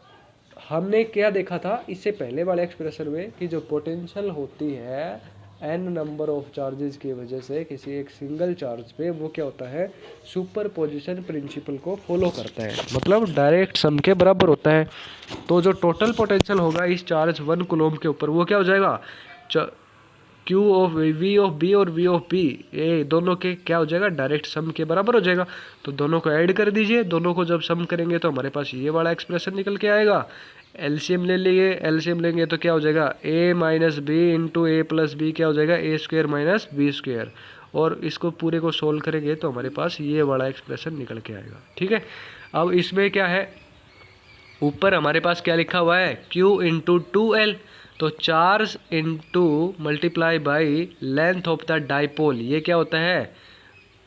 हमने क्या देखा था इससे पहले वाले एक्सप्रेशन में कि जो पोटेंशियल होती है n नंबर ऑफ चार्जेस की वजह से किसी एक सिंगल चार्ज पे, वो क्या होता है, सुपरपोजिशन प्रिंसिपल को फॉलो करता है, मतलब डायरेक्ट सम के बराबर होता है। तो जो टोटल पोटेंशियल होगा इस चार्ज 1 कूलम के ऊपर वो क्या हो जाएगा, Q of V of B और V ऑफ P, ये दोनों के क्या हो जाएगा, डायरेक्ट सम के बराबर हो जाएगा। तो दोनों को ऐड कर दीजिए, दोनों को जब सम करेंगे तो हमारे पास ये वाला एक्सप्रेशन निकल के आएगा। एलसीएम ले लिए, एलसीएम लेंगे तो क्या हो जाएगा, A minus B into A plus B क्या हो जाएगा, A square minus B square, और इसको पूरे को सोल्व करेंगे तो हमारे पास ये वाला एक्सप्रेशन निकल के आएगा, ठीक है। अब इसमें क्या है, ऊपर हमारे पास क्या लिखा हुआ है, Q इंटू 2L, तो charge into multiply by length of the dipole, ये क्या होता है,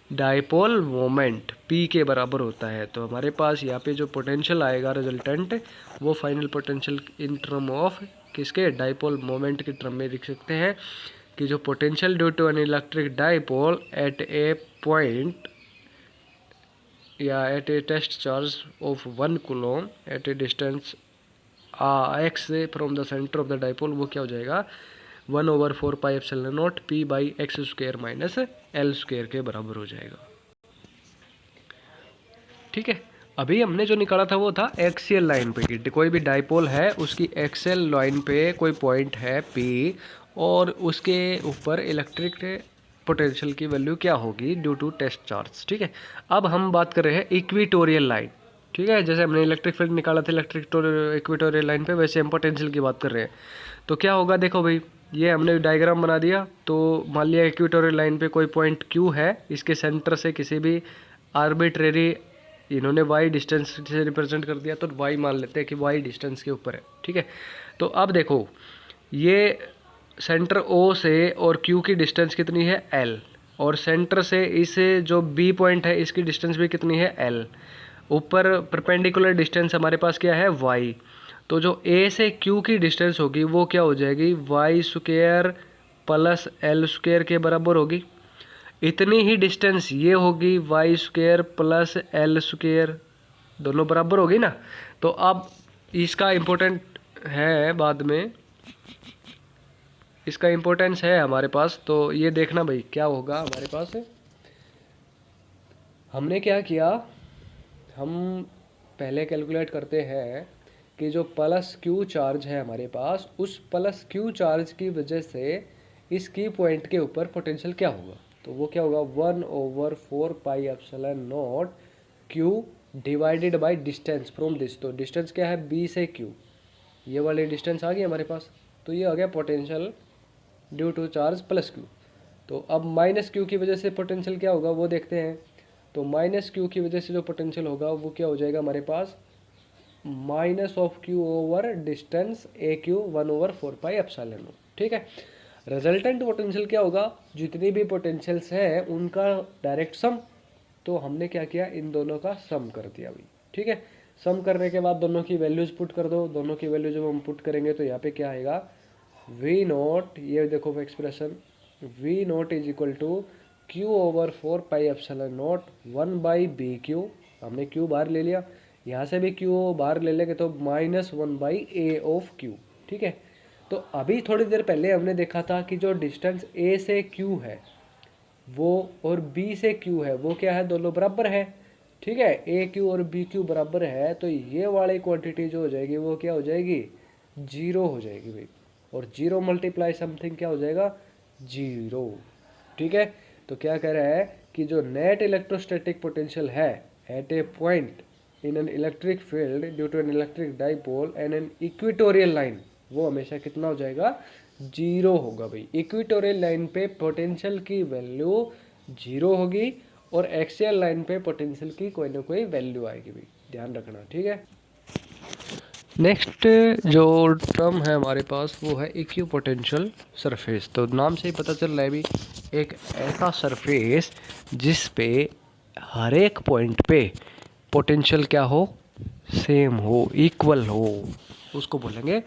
डाइपोल मोमेंट P के बराबर होता है। तो हमारे पास यहाँ पे जो पोटेंशियल आएगा रिजल्टेंट, वो final potential in term of किसके, डाइपोल मोमेंट के टर्म में लिख सकते हैं कि जो potential due to an electric dipole at a point या at a test charge of 1 coulomb at a distance x from the centre of the dipole, वो क्या हो जाएगा, 1/4 pi epsilon naught P by x square minus L square के बराबर हो जाएगा, ठीक है। अभी हमने जो निकाला था वो था एक्सियल लाइन पे कि कोई भी डाइपोल है उसकी एक्सियल लाइन पे कोई पॉइंट है P और उसके ऊपर इलेक्ट्रिक पोटेंशियल की वैल्यू क्या होगी ड्यू टू टेस्ट चार्ज, ठीक है। अब हम बात कर रहे हैं इक्विटोरियल लाइन, ठीक है। जैसे हमने इलेक्ट्रिक फील्ड निकाला था इक्विटोरियल लाइन पे, वैसे हम पोटेंशियल की बात कर रहे हैं। तो क्या होगा, देखो भाई, ये हमने डायग्राम बना दिया। तो मान लिया इक्वेटोरियल लाइन पे कोई पॉइंट Q है, इसके सेंटर से किसी भी आर्बिट्रेरी इन्होंने y डिस्टेंस से रिप्रेजेंट कर दिया, तो y मान लेते हैं कि y डिस्टेंस के ऊपर है, ठीक है। तो अब देखो, ये सेंटर O से और Q की डिस्टेंस कितनी है, L, और सेंटर से इस जो B पॉइंट है इसकी डिस्टेंस भी कितनी है, L। ऊपर परपेंडिकुलर डिस्टेंस हमारे पास क्या है, y। तो जो A से Q की डिस्टेंस होगी वो क्या हो जाएगी, y square plus L square के बराबर होगी। इतनी ही डिस्टेंस ये होगी, y square plus L square, दोनों बराबर होगी ना। तो अब इसका इम्पोर्टेंट है बाद में इसका इम्पोर्टेंस है हमारे पास। तो ये देखना भाई क्या होगा हमारे पास। हमने क्या किया, हम पहले कैलकुलेट करते हैं कि जो प्लस क्यू चार्ज है हमारे पास, उस प्लस क्यू चार्ज की वजह से इस की पॉइंट के ऊपर पोटेंशियल क्या होगा। तो वो क्या होगा, 1/4 pi epsilon not Q divided by distance from this. तो डिस्टेंस क्या है, बी से क्यू, ये वाली डिस्टेंस आ गई हमारे पास। तो ये आ गया potential due to charge plus Q. तो अब माइनस क्यू की वजह से पोटेंशियल क्या होगा वो देखते हैं। तो माइनस क्यू की वजह से जो पोटेंशियल होगा वो क्या हो जाएगा हमारे पास, minus of Q over distance A Q 1/4 pi epsilon naught. ठीक है। रिजल्टेंट पोटेंशियल क्या होगा, जितनी भी पोटेंशियल्स हैं उनका डायरेक्ट सम। तो हमने क्या किया, इन दोनों का सम कर दिया भाई। ठीक है। सम करने के बाद दोनों की वैल्यूज पुट कर दो। दोनों की वैल्यू जब हम पुट करेंगे तो यहाँ पे क्या आएगा, वी नॉट, ये देखो expression, V not is equal to Q/4 pi epsilon not 1/BQ। हमने Q बाहर ले लिया, यहाँ से भी Q बाहर ले लेंगे तो -1/A ऑफ Q। ठीक है। तो अभी थोड़ी देर पहले हमने देखा था कि जो डिस्टेंस A से Q है वो और B से Q है वो क्या है, दोनों बराबर है। ठीक है। AQ और BQ बराबर है, तो ये वाली क्वांटिटी जो हो जाएगी वो क्या हो जाएगी, 0 हो जाएगी भाई। और 0 मल्टीप्लाई समथिंग क्या हो जाएगा, 0। ठीक है। तो क्या कह रहा है कि जो नेट इलेक्ट्रोस्टैटिक पोटेंशियल है at a point in an electric field due to an electric dipole and an equatorial line, वो हमेशा कितना हो जाएगा, 0 होगा भाई। इक्वेटोरियल लाइन पे पोटेंशियल की वैल्यू 0 होगी और एक्सियल लाइन पे पोटेंशियल की कोई ना कोई वैल्यू आएगी भाई, ध्यान रखना। ठीक है। नेक्स्ट जो टर्म है हमारे पास वो है इक्विपोटेंशियल सरफेस। तो नाम से ही पता चल रहा है भी, एक ऐसा सरफेस जिस पे हर एक पॉइंट पे पोटेंशियल क्या हो, सेम हो, इक्वल हो, उसको बोलेंगे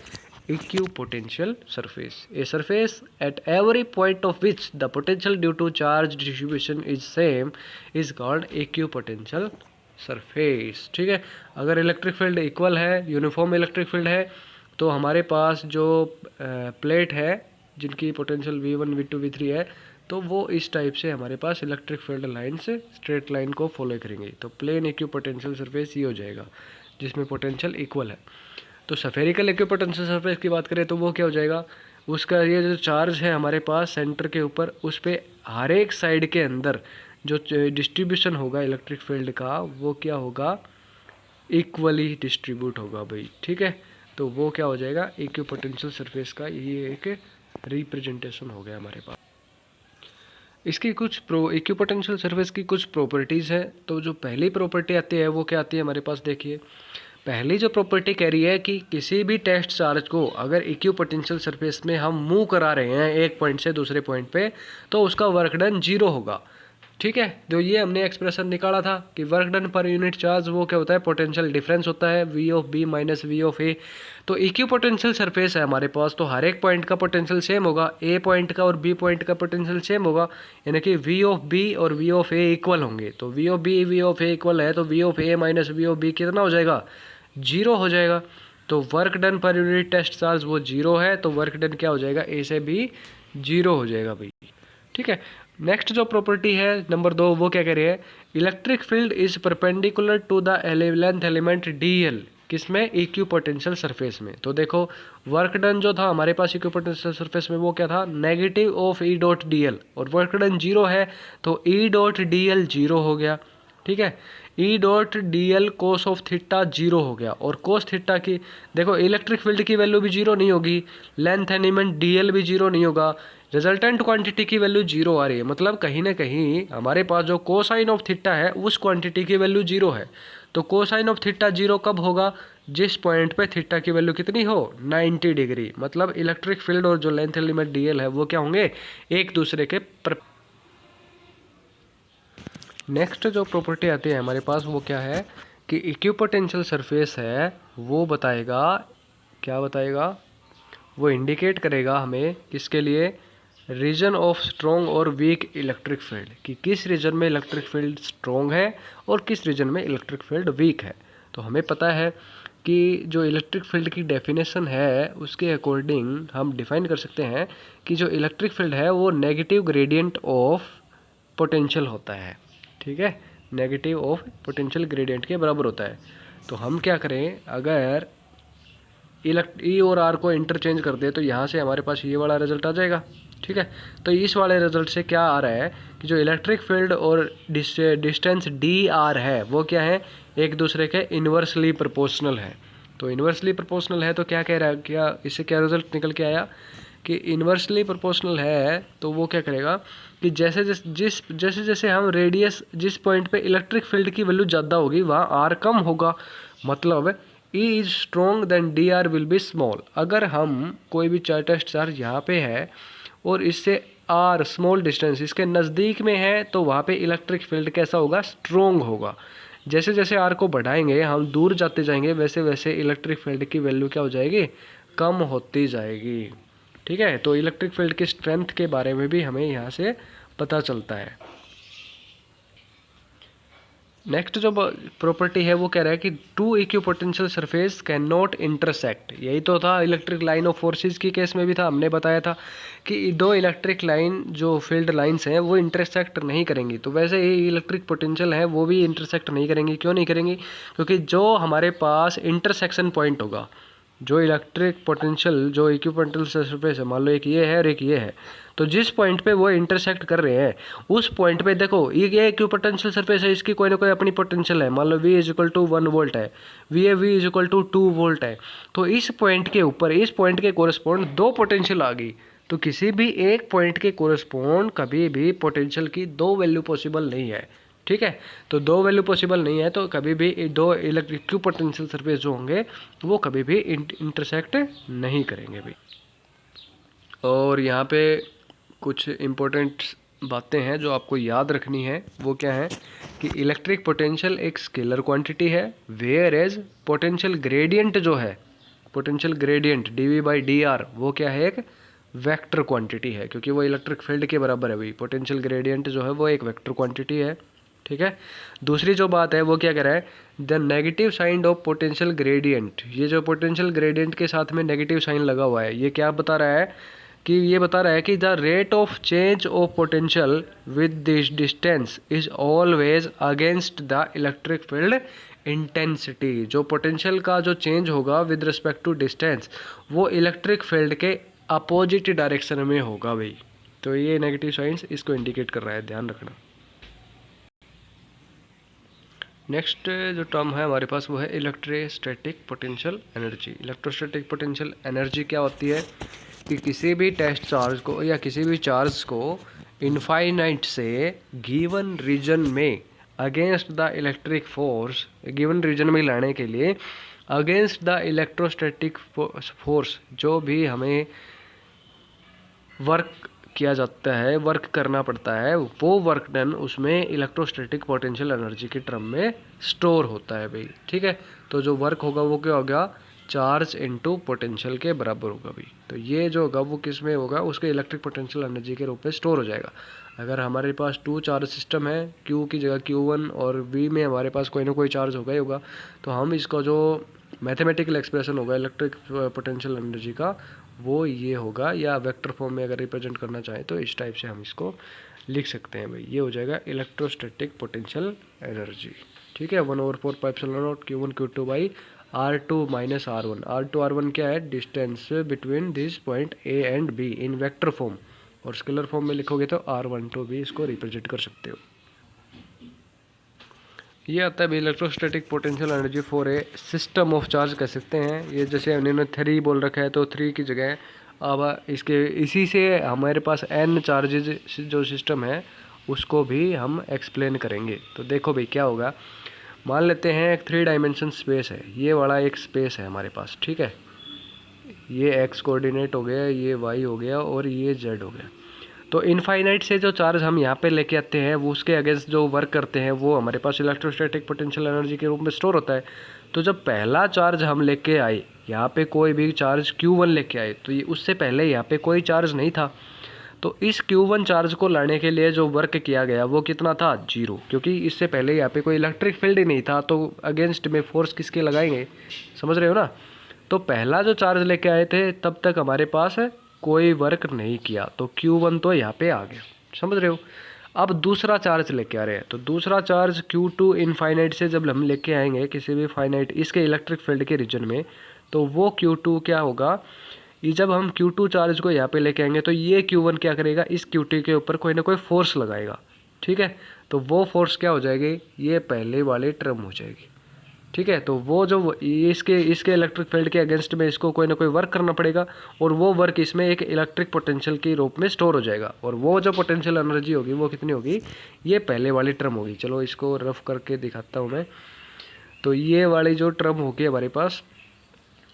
equipotential surface. A surface at every point of which the potential due to charge distribution is same is called equipotential surface. ठीक है। अगर इलेक्ट्रिक फील्ड इक्वल है, यूनिफॉर्म इलेक्ट्रिक फील्ड है, तो हमारे पास जो प्लेट है जिनकी पोटेंशियल V1 V2 V3 है, तो वो इस टाइप से हमारे पास इलेक्ट्रिक फील्ड लाइन से स्ट्रेट लाइन को फॉलो करेंगे। तो प्लेन इक्विपोटेंशियल सरफेस ये हो जाएगा जिसमें पोटेंशियल इक्वल है। तो सफेरिकल इक्विपोटेंशियल सरफेस की बात करें तो वो क्या हो जाएगा, उसका ये जो चार्ज है हमारे पास सेंटर के ऊपर, उस पर हर एक साइड के अंदर जो डिस्ट्रीब्यूशन होगा इलेक्ट्रिक फील्ड का वो क्या होगा, इक्वली डिस्ट्रीब्यूट होगा भाई। ठीक है। तो वो क्या हो जाएगा, इक्विपोटेंशियल सरफेस का ये एक रिप्रेजेंटेशन हो गया हमारे पास। इसकी कुछ इक्विपोटेंशियल सरफेस की कुछ प्रॉपर्टीज़ है। तो जो पहली प्रॉपर्टी आती है वो क्या आती है हमारे पास, देखिए पहली जो प्रॉपर्टी कह रही है कि किसी भी टेस्ट चार्ज को अगर इक्विपोटेंशियल सरफेस में हम मूव करा रहे हैं एक पॉइंट से दूसरे पॉइंट पे, तो उसका वर्क डन 0 होगा। ठीक है। तो ये हमने एक्सप्रेशन निकाला था कि work done per unit charge वो क्या होता है, पोटेंशियल डिफरेंस होता है, V of B minus V of A। तो इक्विपोटेंशियल सरफेस है हमारे पास, तो हर एक पॉइंट का पोटेंशियल सेम होगा, A पॉइंट का और B पॉइंट का पोटेंशियल सेम होगा, यानी कि V ऑफ B और V ऑफ A इक्वल होंगे। तो V of B V of A equal है, तो V of A minus V of B कितना हो जाएगा, 0 हो जाएगा। तो work done per unit test charge वो 0 है, तो वर्क डन क्या हो जाएगा, A से B 0 हो जाएगा भाई। ठीक है। नेक्स्ट जो प्रॉपर्टी है नंबर 2, वो क्या कह रही है, electric field is perpendicular to the length element DL, किसमें, इक्विपोटेंशियल सरफेस में। तो देखो वर्क डन जो था हमारे पास इक्विपोटेंशियल सरफेस में वो क्या था, negative of E dot DL, और वर्क डन 0 है तो E डॉट DL 0 हो गया। ठीक है। E dot DL cos of theta 0 हो गया, और कोस थीटा की देखो इलेक्ट्रिक फील्ड की वैल्यू भी 0 नहीं होगी, लेंथ एलिमेंट DL भी 0 नहीं होगा, रिजल्टेंट क्वांटिटी की वैल्यू 0 आ रही है, मतलब कहीं ना कहीं हमारे पास जो कोसाइन ऑफ थीटा है उस क्वांटिटी की वैल्यू 0 है। तो कोसाइन ऑफ थीटा 0 कब होगा, जिस पॉइंट पे थीटा की वैल्यू कितनी हो, 90 डिग्री। मतलब इलेक्ट्रिक फील्ड और जो लेंथ एलिमेंट DL है वो क्या होंगे, एक दूसरे के नेक्स्ट जो प्रॉपर्टी आती है हमारे पास वो क्या है कि इक्विपोटेंशियल सरफेस है वो बताएगा, क्या बताएगा, वो इंडिकेट करेगा हमें किसके लिए, रीजन ऑफ स्ट्रॉन्ग और वीक इलेक्ट्रिक फील्ड, कि किस रीजन में इलेक्ट्रिक फील्ड स्ट्रॉन्ग है और किस रीजन में इलेक्ट्रिक फील्ड वीक है। तो हमें पता है कि जो इलेक्ट्रिक फील्ड की डेफिनेशन है उसके अकॉर्डिंग हम डिफाइन कर सकते हैं कि जो इलेक्ट्रिक फील्ड है वो नेगेटिव ग्रेडियंट ऑफ पोटेंशियल होता है। ठीक है, नेगेटिव ऑफ पोटेंशियल ग्रेडियंट के बराबर होता है। तो हम क्या करें, अगर ई और आर को इंटरचेंज कर दे तो यहाँ से हमारे पास ये वाला रिजल्ट आ जाएगा। ठीक है, तो इस वाले रिजल्ट से क्या आ रहा है कि जो इलेक्ट्रिक फील्ड और डिस्टेंस डी आर है वो क्या है, एक दूसरे के इन्वर्सली प्रोपोर्शनल है। तो इन्वर्सली प्रोपोर्शनल है तो क्या कह रहा है, क्या इससे क्या रिजल्ट निकल के आया कि इन्वर्सली प्रोपोर्शनल है तो वो क्या करेगा कि जैसे जैसे हम रेडियस, जिस पॉइंट पे इलेक्ट्रिक फील्ड की वैल्यू ज़्यादा होगी वहाँ आर कम होगा, मतलब E is strong then D R will be small. अगर हम कोई भी टेस्ट चार्ज यहाँ पे है और इससे आर स्मॉल डिस्टेंस इसके नज़दीक में है तो वहाँ पे इलेक्ट्रिक फील्ड कैसा होगा, स्ट्रॉन्ग होगा। जैसे जैसे आर को बढ़ाएंगे, हम दूर जाते जाएंगे, वैसे वैसे इलेक्ट्रिक फील्ड की वैल्यू क्या हो जाएगी, कम होती जाएगी। ठीक है, तो इलेक्ट्रिक फील्ड की स्ट्रेंथ के बारे में भी हमें यहाँ से पता चलता है। नेक्स्ट जो प्रॉपर्टी है वो कह रहा है कि two equipotential surface can not intersect. यही तो था इलेक्ट्रिक लाइन ऑफ फोर्सेस की केस में भी था, हमने बताया था कि दो इलेक्ट्रिक लाइन जो फील्ड लाइंस हैं वो इंटरसेक्ट नहीं करेंगी। तो वैसे ही इलेक्ट्रिक पोटेंशियल है वो भी इंटरसेक्ट नहीं करेंगी। क्यों नहीं करेंगी, क्योंकि जो हमारे पास इंटरसेक्शन पॉइंट होगा, जो इलेक्ट्रिक पोटेंशियल जो इक्विपोटेंशियल सरफेस है, मान लो एक ये है और एक ये है, तो जिस पॉइंट पे वो इंटरसेक्ट कर रहे हैं उस पॉइंट पे देखो ये इक्विपोटेंशियल सरफेस है, इसकी कोई ना कोई अपनी पोटेंशियल है। मान लो V is equal to 1 volt है, V is equal to 2 volt है। तो इस पॉइंट के ऊपर, इस पॉइंट के कोरस्पॉन्ड दो पोटेंशियल आ गई। तो किसी भी एक पॉइंट के कोरस्पॉन्ड कभी भी पोटेंशियल की दो वैल्यू पॉसिबल नहीं है। ठीक है, तो दो वैल्यू पॉसिबल नहीं है तो कभी भी दो इलेक्ट्रिक पोटेंशियल सरफेस जो होंगे वो कभी भी इंटरसेक्ट नहीं करेंगे भी। और यहाँ पे कुछ इम्पोर्टेंट बातें हैं जो आपको याद रखनी है। वो क्या है कि इलेक्ट्रिक पोटेंशियल एक स्केलर क्वांटिटी है, वेयर एज पोटेंशियल ग्रेडियंट जो है, पोटेंशियल ग्रेडियंट dV/dr वो क्या है, एक वेक्टर क्वांटिटी है, क्योंकि वो इलेक्ट्रिक फील्ड के बराबर है भाई। पोटेंशियल ग्रेडियंट जो है वो एक वेक्टर क्वांटिटी है। ठीक है, दूसरी जो बात है वो क्या कह रहा है, the negative sign of potential gradient. ये जो पोटेंशियल ग्रेडियंट के साथ में नेगेटिव साइन लगा हुआ है, ये क्या बता रहा है कि ये बता रहा है कि the rate of change of potential with this distance is always against the electric field intensity. जो पोटेंशियल का जो चेंज होगा विद रिस्पेक्ट टू डिस्टेंस वो इलेक्ट्रिक फील्ड के अपोजिट डायरेक्शन में होगा भाई। तो ये नेगेटिव साइंस इसको इंडिकेट कर रहा है, ध्यान रखना। नेक्स्ट जो टर्म है हमारे पास वो है electrostatic potential energy. Electrostatic potential energy क्या होती है कि किसी भी टेस्ट चार्ज को या किसी भी चार्ज को इनफाइनाइट से गिवन रीजन में against the electric force, given region में लाने के लिए अगेंस्ट द इलेक्ट्रोस्टैटिक फोर्स जो भी हमें वर्क किया जाता है, वर्क करना पड़ता है, वो वर्क डन उसमें इलेक्ट्रोस्टैटिक पोटेंशियल एनर्जी के टर्म में स्टोर होता है भाई। ठीक है, तो जो वर्क होगा वो क्या होगा, चार्ज इनटू पोटेंशियल के बराबर होगा भाई। तो ये जो होगा वो किस में होगा, उसके इलेक्ट्रिक पोटेंशियल एनर्जी के रूप में स्टोर हो जाएगा। अगर हमारे पास टू चार्ज सिस्टम है, Q की जगह Q1 और V में हमारे पास कोई ना कोई चार्ज होगा ही होगा, तो हम इसका जो मैथमेटिकल एक्सप्रेशन होगा इलेक्ट्रिक पोटेंशियल एनर्जी का वो ये होगा, या वेक्टर फॉर्म में अगर रिप्रेजेंट करना चाहें तो इस टाइप से हम इसको लिख सकते हैं भाई। ये हो जाएगा इलेक्ट्रोस्टैटिक पोटेंशियल एनर्जी। ठीक है, 1/4πε0 Q1 Q2 by R2 minus R1। R2 R1 क्या है, distance between this point A and B in vector form, और स्केलर फॉर्म में लिखोगे तो R12 भी इसको रिप्रेजेंट कर सकते हो। ये आता है electrostatic potential energy for a system of charge कह सकते हैं। ये जैसे उन्होंने 3 बोल रखा है तो 3 की जगह अब इसके इसी से हमारे पास n चार्जेज जो सिस्टम है उसको भी हम एक्सप्लेन करेंगे। तो देखो भाई क्या होगा, मान लेते हैं एक 3 डायमेंशन स्पेस है, ये वाला एक स्पेस है हमारे पास। ठीक है, ये x कोऑर्डिनेट हो गया, ये y हो गया और ये z हो गया। तो इनफाइनाइट से जो चार्ज हम यहाँ पे लेके आते हैं वो उसके अगेंस्ट जो वर्क करते हैं वो हमारे पास इलेक्ट्रोस्टैटिक पोटेंशियल एनर्जी के रूप में स्टोर होता है। तो जब पहला चार्ज हम लेके आए, यहाँ पे कोई भी चार्ज Q1 लेके आए, तो ये उससे पहले यहाँ पे कोई चार्ज नहीं था। तो इस Q1 चार्ज को लाने के लिए जो वर्क किया गया वो कितना था, 0, क्योंकि इससे पहले यहाँ पे कोई इलेक्ट्रिक फील्ड ही नहीं था, तो अगेंस्ट में फोर्स किसके लगाएंगे, समझ रहे हो ना। तो पहला जो चार्ज लेके आए थे तब तक हमारे पास कोई वर्क नहीं किया, तो Q1 तो यहाँ पे आ गया, समझ रहे हो। अब दूसरा चार्ज लेके आ रहे हैं, तो दूसरा चार्ज Q2 इनफाइनाइट से जब हम लेके आएंगे किसी भी फाइनाइट इसके इलेक्ट्रिक फील्ड के रीजन में, तो वो Q2 क्या होगा, ये जब हम Q2 चार्ज को यहाँ पे लेके आएंगे तो ये Q1 क्या करेगा, इस Q2 के ऊपर कोई ना कोई फोर्स लगाएगा, ठीक है। तो वो फोर्स क्या हो जाएगी, ये पहले वाली टर्म हो जाएगी, ठीक है। तो वो जो इसके इसके इलेक्ट्रिक फील्ड के अगेंस्ट में इसको कोई ना कोई वर्क करना पड़ेगा, और वो वर्क इसमें एक इलेक्ट्रिक पोटेंशियल के रूप में स्टोर हो जाएगा, और वो जो पोटेंशियल एनर्जी होगी वो कितनी होगी, ये पहले वाली टर्म होगी। चलो इसको रफ करके दिखाता हूँ मैं। तो ये वाली जो टर्म होगी हमारे पास,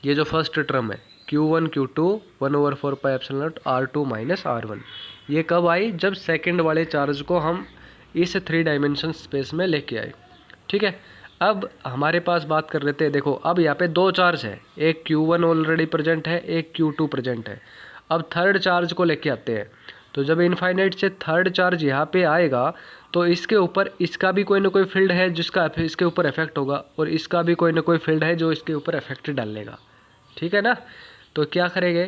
ये जो फर्स्ट टर्म है Q1 Q2 1/4 pi epsilon not R2 minus R1, ये कब आई, जब सेकंड वाले चार्ज को हम इस 3 डायमेंशन स्पेस में लेके आए, ठीक है। अब हमारे पास बात कर लेते हैं, देखो अब यहाँ पे 2 चार्ज है, एक Q1 ऑलरेडी प्रेजेंट है, एक Q2 प्रेजेंट है। अब थर्ड चार्ज को लेके आते हैं, तो जब इनफाइनाइट से थर्ड चार्ज यहाँ पे आएगा तो इसके ऊपर इसका भी कोई ना कोई फील्ड है जिसका इसके ऊपर इफेक्ट होगा, और इसका भी कोई ना कोई फील्ड है जो इसके ऊपर इफेक्ट डालेगा, ठीक है ना। तो क्या करेंगे,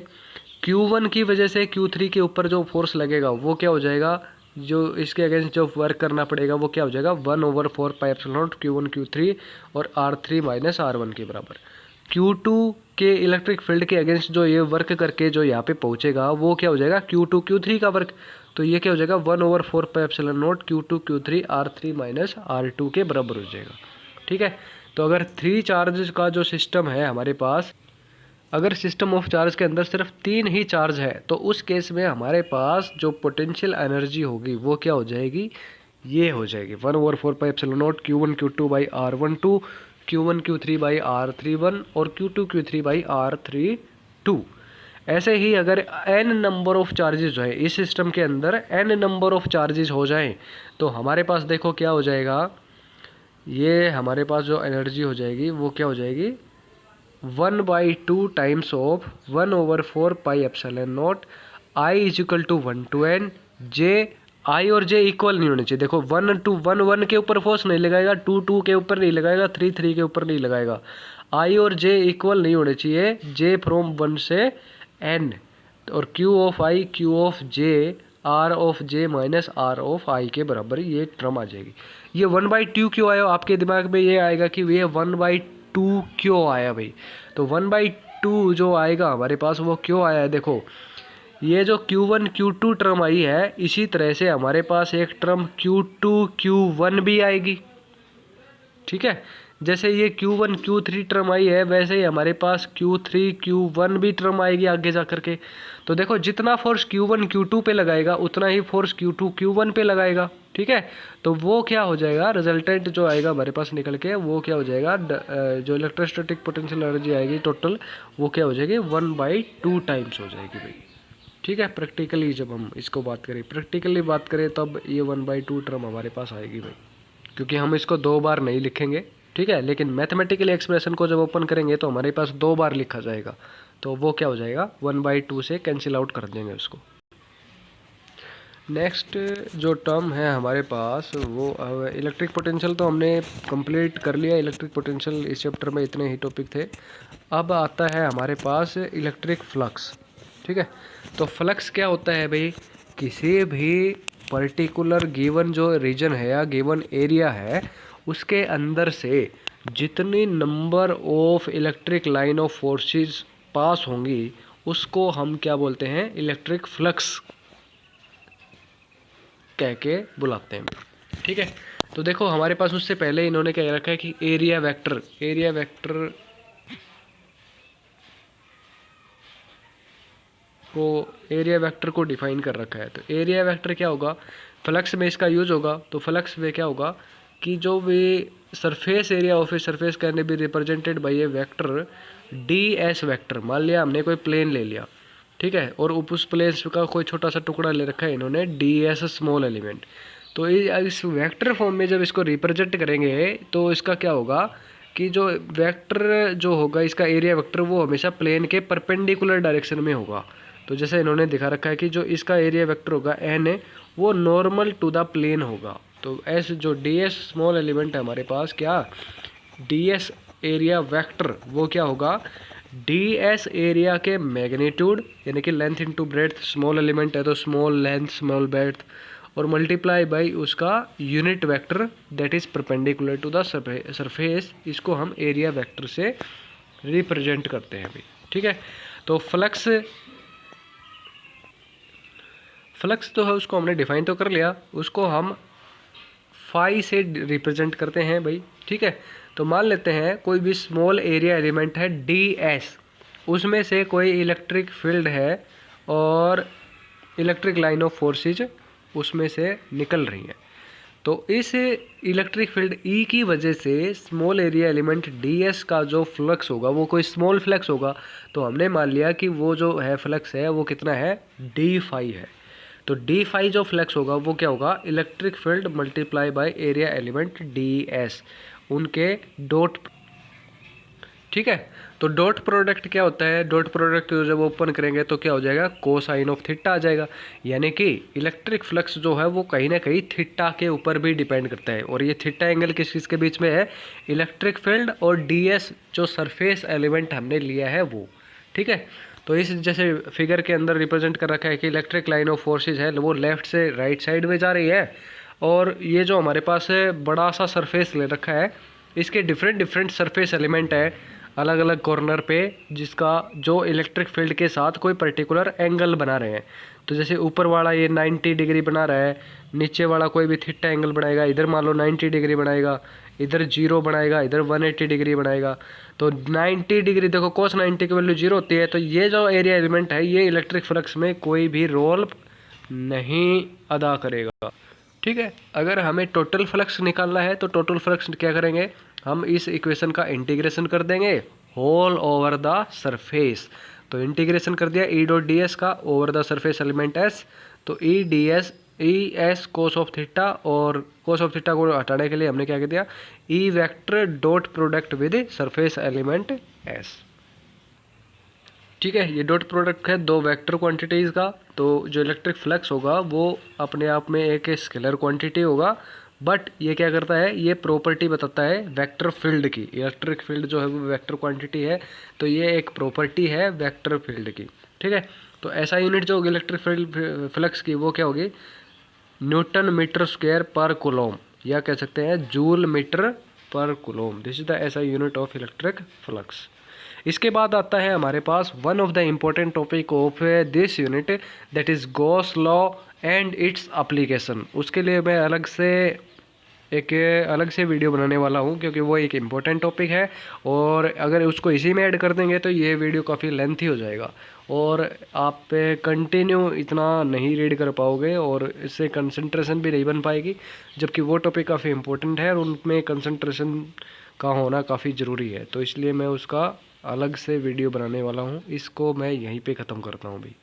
Q1 की वजह से Q3 के ऊपर जो फोर्स लगेगा वो क्या हो जाएगा, जो इसके अगेंस्ट जो वर्क करना पड़ेगा वो क्या हो जाएगा, 1/4 pi epsilon not Q1 Q3 और R3 माइनस R1 के बराबर। Q2 के इलेक्ट्रिक फील्ड के अगेंस्ट जो ये वर्क करके जो यहाँ पे पहुँचेगा वो क्या हो जाएगा, Q2 Q3 का वर्क। तो ये क्या हो जाएगा, 1/4 pi epsilon not Q2 Q3 R3 minus R2 के बराबर हो जाएगा, ठीक है। तो अगर 3 चार्जेस का जो सिस्टम है हमारे पास, अगर सिस्टम ऑफ चार्ज के अंदर सिर्फ 3 ही चार्ज है, तो उस केस में हमारे पास जो पोटेंशियल एनर्जी होगी वो क्या हो जाएगी, ये हो जाएगी 1/4 pi epsilon not Q1 Q2 by R12, Q1 Q3 by R31 और Q2 Q3 बाई R32। ऐसे ही अगर n नंबर ऑफ चार्जेस जो है इस सिस्टम के अंदर n नंबर ऑफ चार्जेस हो जाएं, तो हमारे पास देखो क्या हो जाएगा, ये हमारे पास जो एनर्जी हो जाएगी वो क्या हो जाएगी, 1/2 times of 1/4 pi epsilon not I is equal to 1 to n J. I और j इक्वल नहीं होने चाहिए, देखो 1 to 1 के ऊपर फोर्स नहीं लगाएगा, 2 के ऊपर नहीं लगाएगा, 3 के ऊपर नहीं लगाएगा। I और j इक्वल नहीं होने चाहिए, j फ्रॉम 1 से n, और Q of I Q of j R of j minus R of I के बराबर ये टर्म आ जाएगी। ये 1/2 क्यों आया, आपके दिमाग में ये आएगा कि ये 1/2 क्यों आया भाई। तो 1/2 जो आएगा हमारे पास वो क्यों आया है, देखो ये जो Q1 Q2 टर्म आई है, इसी तरह से हमारे पास एक टर्म Q2 Q1 भी आएगी, ठीक है। जैसे ये Q1 Q3 टर्म आई है, वैसे ही हमारे पास Q3 Q1 भी टर्म आएगी आगे जा करके। तो देखो जितना फोर्स Q1 Q2 पे लगाएगा उतना ही फोर्स Q2 Q1 पे लगाएगा, ठीक है। तो वो क्या हो जाएगा, रिजल्टेंट जो आएगा हमारे पास निकल के वो क्या हो जाएगा, जो इलेक्ट्रोस्टैटिक पोटेंशियल एनर्जी आएगी टोटल वो क्या हो जाएगी, 1/2 टाइम्स हो जाएगी भाई, ठीक है। प्रैक्टिकली जब हम इसको बात करें, प्रैक्टिकली बात करें तब ये 1/2 टर्म हमारे पास आएगी भाई, क्योंकि हम इसको 2 बार नहीं लिखेंगे, ठीक है। लेकिन मैथमेटिकल एक्सप्रेशन को जब ओपन करेंगे तो हमारे पास 2 बार लिखा जाएगा, तो वो क्या हो जाएगा, 1/2 से कैंसिल आउट कर देंगे उसको। नेक्स्ट जो टर्म है हमारे पास वो इलेक्ट्रिक पोटेंशियल तो हमने कंप्लीट कर लिया। इलेक्ट्रिक पोटेंशियल इस चैप्टर में इतने ही टॉपिक थे। अब आता है हमारे पास इलेक्ट्रिक फ्लक्स, ठीक है। तो फ्लक्स क्या होता है भाई, किसी भी पर्टिकुलर गिवन जो रीजन है या गिवन एरिया है उसके अंदर से जितनी number of electric line of forces pass होंगी उसको हम क्या बोलते हैं, इलेक्ट्रिक फ्लक्स कह के बुलाते हैं, ठीक है। तो देखो हमारे पास उससे पहले इन्होंने क्या रखा है कि एरिया वेक्टर को डिफाइन कर रखा है। तो एरिया वेक्टर क्या होगा, फ्लक्स में इसका यूज होगा। तो फ्लक्स में क्या होगा कि जो भी surface area of a surface can be represented by A vector ds vector. मान लिया हमने कोई प्लेन ले लिया, ठीक है, और उस प्लेन का कोई छोटा सा टुकड़ा ले रखा है इन्होंने ds स्मॉल एलिमेंट। तो इस वेक्टर फॉर्म में जब इसको रिप्रेजेंट करेंगे तो इसका क्या होगा कि जो वेक्टर जो होगा इसका एरिया वेक्टर वो हमेशा प्लेन के परपेंडिकुलर डायरेक्शन में होगा। तो जैसे इन्होंने दिखा रखा है कि जो इसका एरिया वेक्टर होगा एन है वो नॉर्मल टू द प्लेन होगा। तो एस जो डी एस स्मॉल एलिमेंट है हमारे पास, क्या डी एस एरिया वेक्टर वो क्या होगा, डी एस एरिया के मैग्नीट्यूड यानी कि length into breadth, small element है तो स्मॉल लेंथ स्मॉल ब्रेड्थ, और मल्टीप्लाई बाई उसका unit vector that is perpendicular to the surface, इसको हम एरिया वेक्टर से रिप्रेजेंट करते हैं अभी। ठीक है, तो फ्लक्स तो है उसको हमने डिफाइन तो कर लिया, उसको हम फाई से रिप्रेजेंट करते हैं भाई। ठीक है, तो मान लेते हैं कोई भी स्मॉल एरिया एलिमेंट है डी एस, उसमें से कोई इलेक्ट्रिक फील्ड है और इलेक्ट्रिक लाइन ऑफ फोर्सेज उसमें से निकल रही हैं। तो इस इलेक्ट्रिक फील्ड ई की वजह से small area element D S का जो फ्लक्स होगा वो कोई स्मॉल फ्लक्स होगा। तो हमने मान लिया कि वो जो है फ्लक्स है वो कितना है, डी फाई है। तो डी फाई जो फ्लक्स होगा वो क्या होगा, electric field multiply by area element D S, उनके डॉट। ठीक है, तो डॉट प्रोडक्ट क्या होता है, डॉट प्रोडक्ट जब ओपन करेंगे तो क्या हो जाएगा, कोसाइन ऑफ थीटा आ जाएगा। यानी कि इलेक्ट्रिक फ्लक्स जो है वो कहीं ना कहीं थीटा के ऊपर भी डिपेंड करता है, और ये थीटा एंगल किस चीज़ के बीच में है, इलेक्ट्रिक फील्ड और डीएस जो सरफेस एलिमेंट हमने लिया है वो। ठीक है, तो इस जैसे फिगर के अंदर रिप्रेजेंट कर रखा है कि इलेक्ट्रिक लाइन ऑफ फोर्सेज है वो लेफ्ट से राइट साइड में जा रही है, और ये जो हमारे पास बड़ा सा सरफेस ले रखा है, इसके डिफरेंट सरफेस एलिमेंट है अलग अलग कॉर्नर पे, जिसका जो इलेक्ट्रिक फील्ड के साथ कोई पर्टिकुलर एंगल बना रहे हैं। तो जैसे ऊपर वाला ये 90 डिग्री बना रहा है, नीचे वाला कोई भी थीटा एंगल बनाएगा, इधर मान लो 90 डिग्री बनाएगा, इधर 0 बनाएगा, इधर 180 डिग्री बनाएगा। तो 90 डिग्री देखो cos 90 की वैल्यू 0 होती है, तो ये जो एरिया एलिमेंट है ये इलेक्ट्रिक फ्लक्स में कोई भी रोल नहीं अदा करेगा। ठीक है, अगर हमें टोटल फ्लक्स निकालना है तो टोटल फ्लक्स क्या करेंगे, हम इस इक्वेशन का इंटीग्रेशन कर देंगे होल ओवर द सरफेस। तो इंटीग्रेशन कर दिया ई डॉट डी एस का over the surface element S, तो E D S E S cos of theta, और कोस ऑफ थीटा को हटाने के लिए हमने क्या कर दिया, E vector dot product with surface element S. ठीक है, ये डॉट प्रोडक्ट है दो वेक्टर क्वांटिटीज़ का। तो जो इलेक्ट्रिक फ्लक्स होगा वो अपने आप में एक स्केलर क्वांटिटी होगा, बट ये क्या करता है, ये प्रॉपर्टी बताता है वेक्टर फील्ड की। इलेक्ट्रिक फील्ड जो है वो वेक्टर क्वांटिटी है, तो ये एक प्रॉपर्टी है वेक्टर फील्ड की। ठीक है, तो ऐसा यूनिट जो होगी इलेक्ट्रिक फील्ड फ्लक्स की वो क्या होगी, newton metre square per coulomb, या कह सकते हैं joule metre per coulomb. This is the SI unit of electric flux. इसके बाद आता है हमारे पास one of the important topic of this unit, that is Gauss law and its application. उसके लिए मैं एक अलग से वीडियो बनाने वाला हूँ, क्योंकि वो एक इम्पोर्टेंट टॉपिक है, और अगर उसको इसी में ऐड कर देंगे तो ये वीडियो काफ़ी लेंथी हो जाएगा और आप कंटिन्यू इतना नहीं रीड कर पाओगे, और इससे कंसंट्रेशन भी नहीं बन पाएगी, जबकि वो टॉपिक काफ़ी इम्पोर्टेंट है और उनमें कंसंट्रेशन का होना काफ़ी ज़रूरी है। तो इसलिए मैं उसका अलग से वीडियो बनाने वाला हूँ, इसको मैं यहीं पे ख़त्म करता हूँ भाई।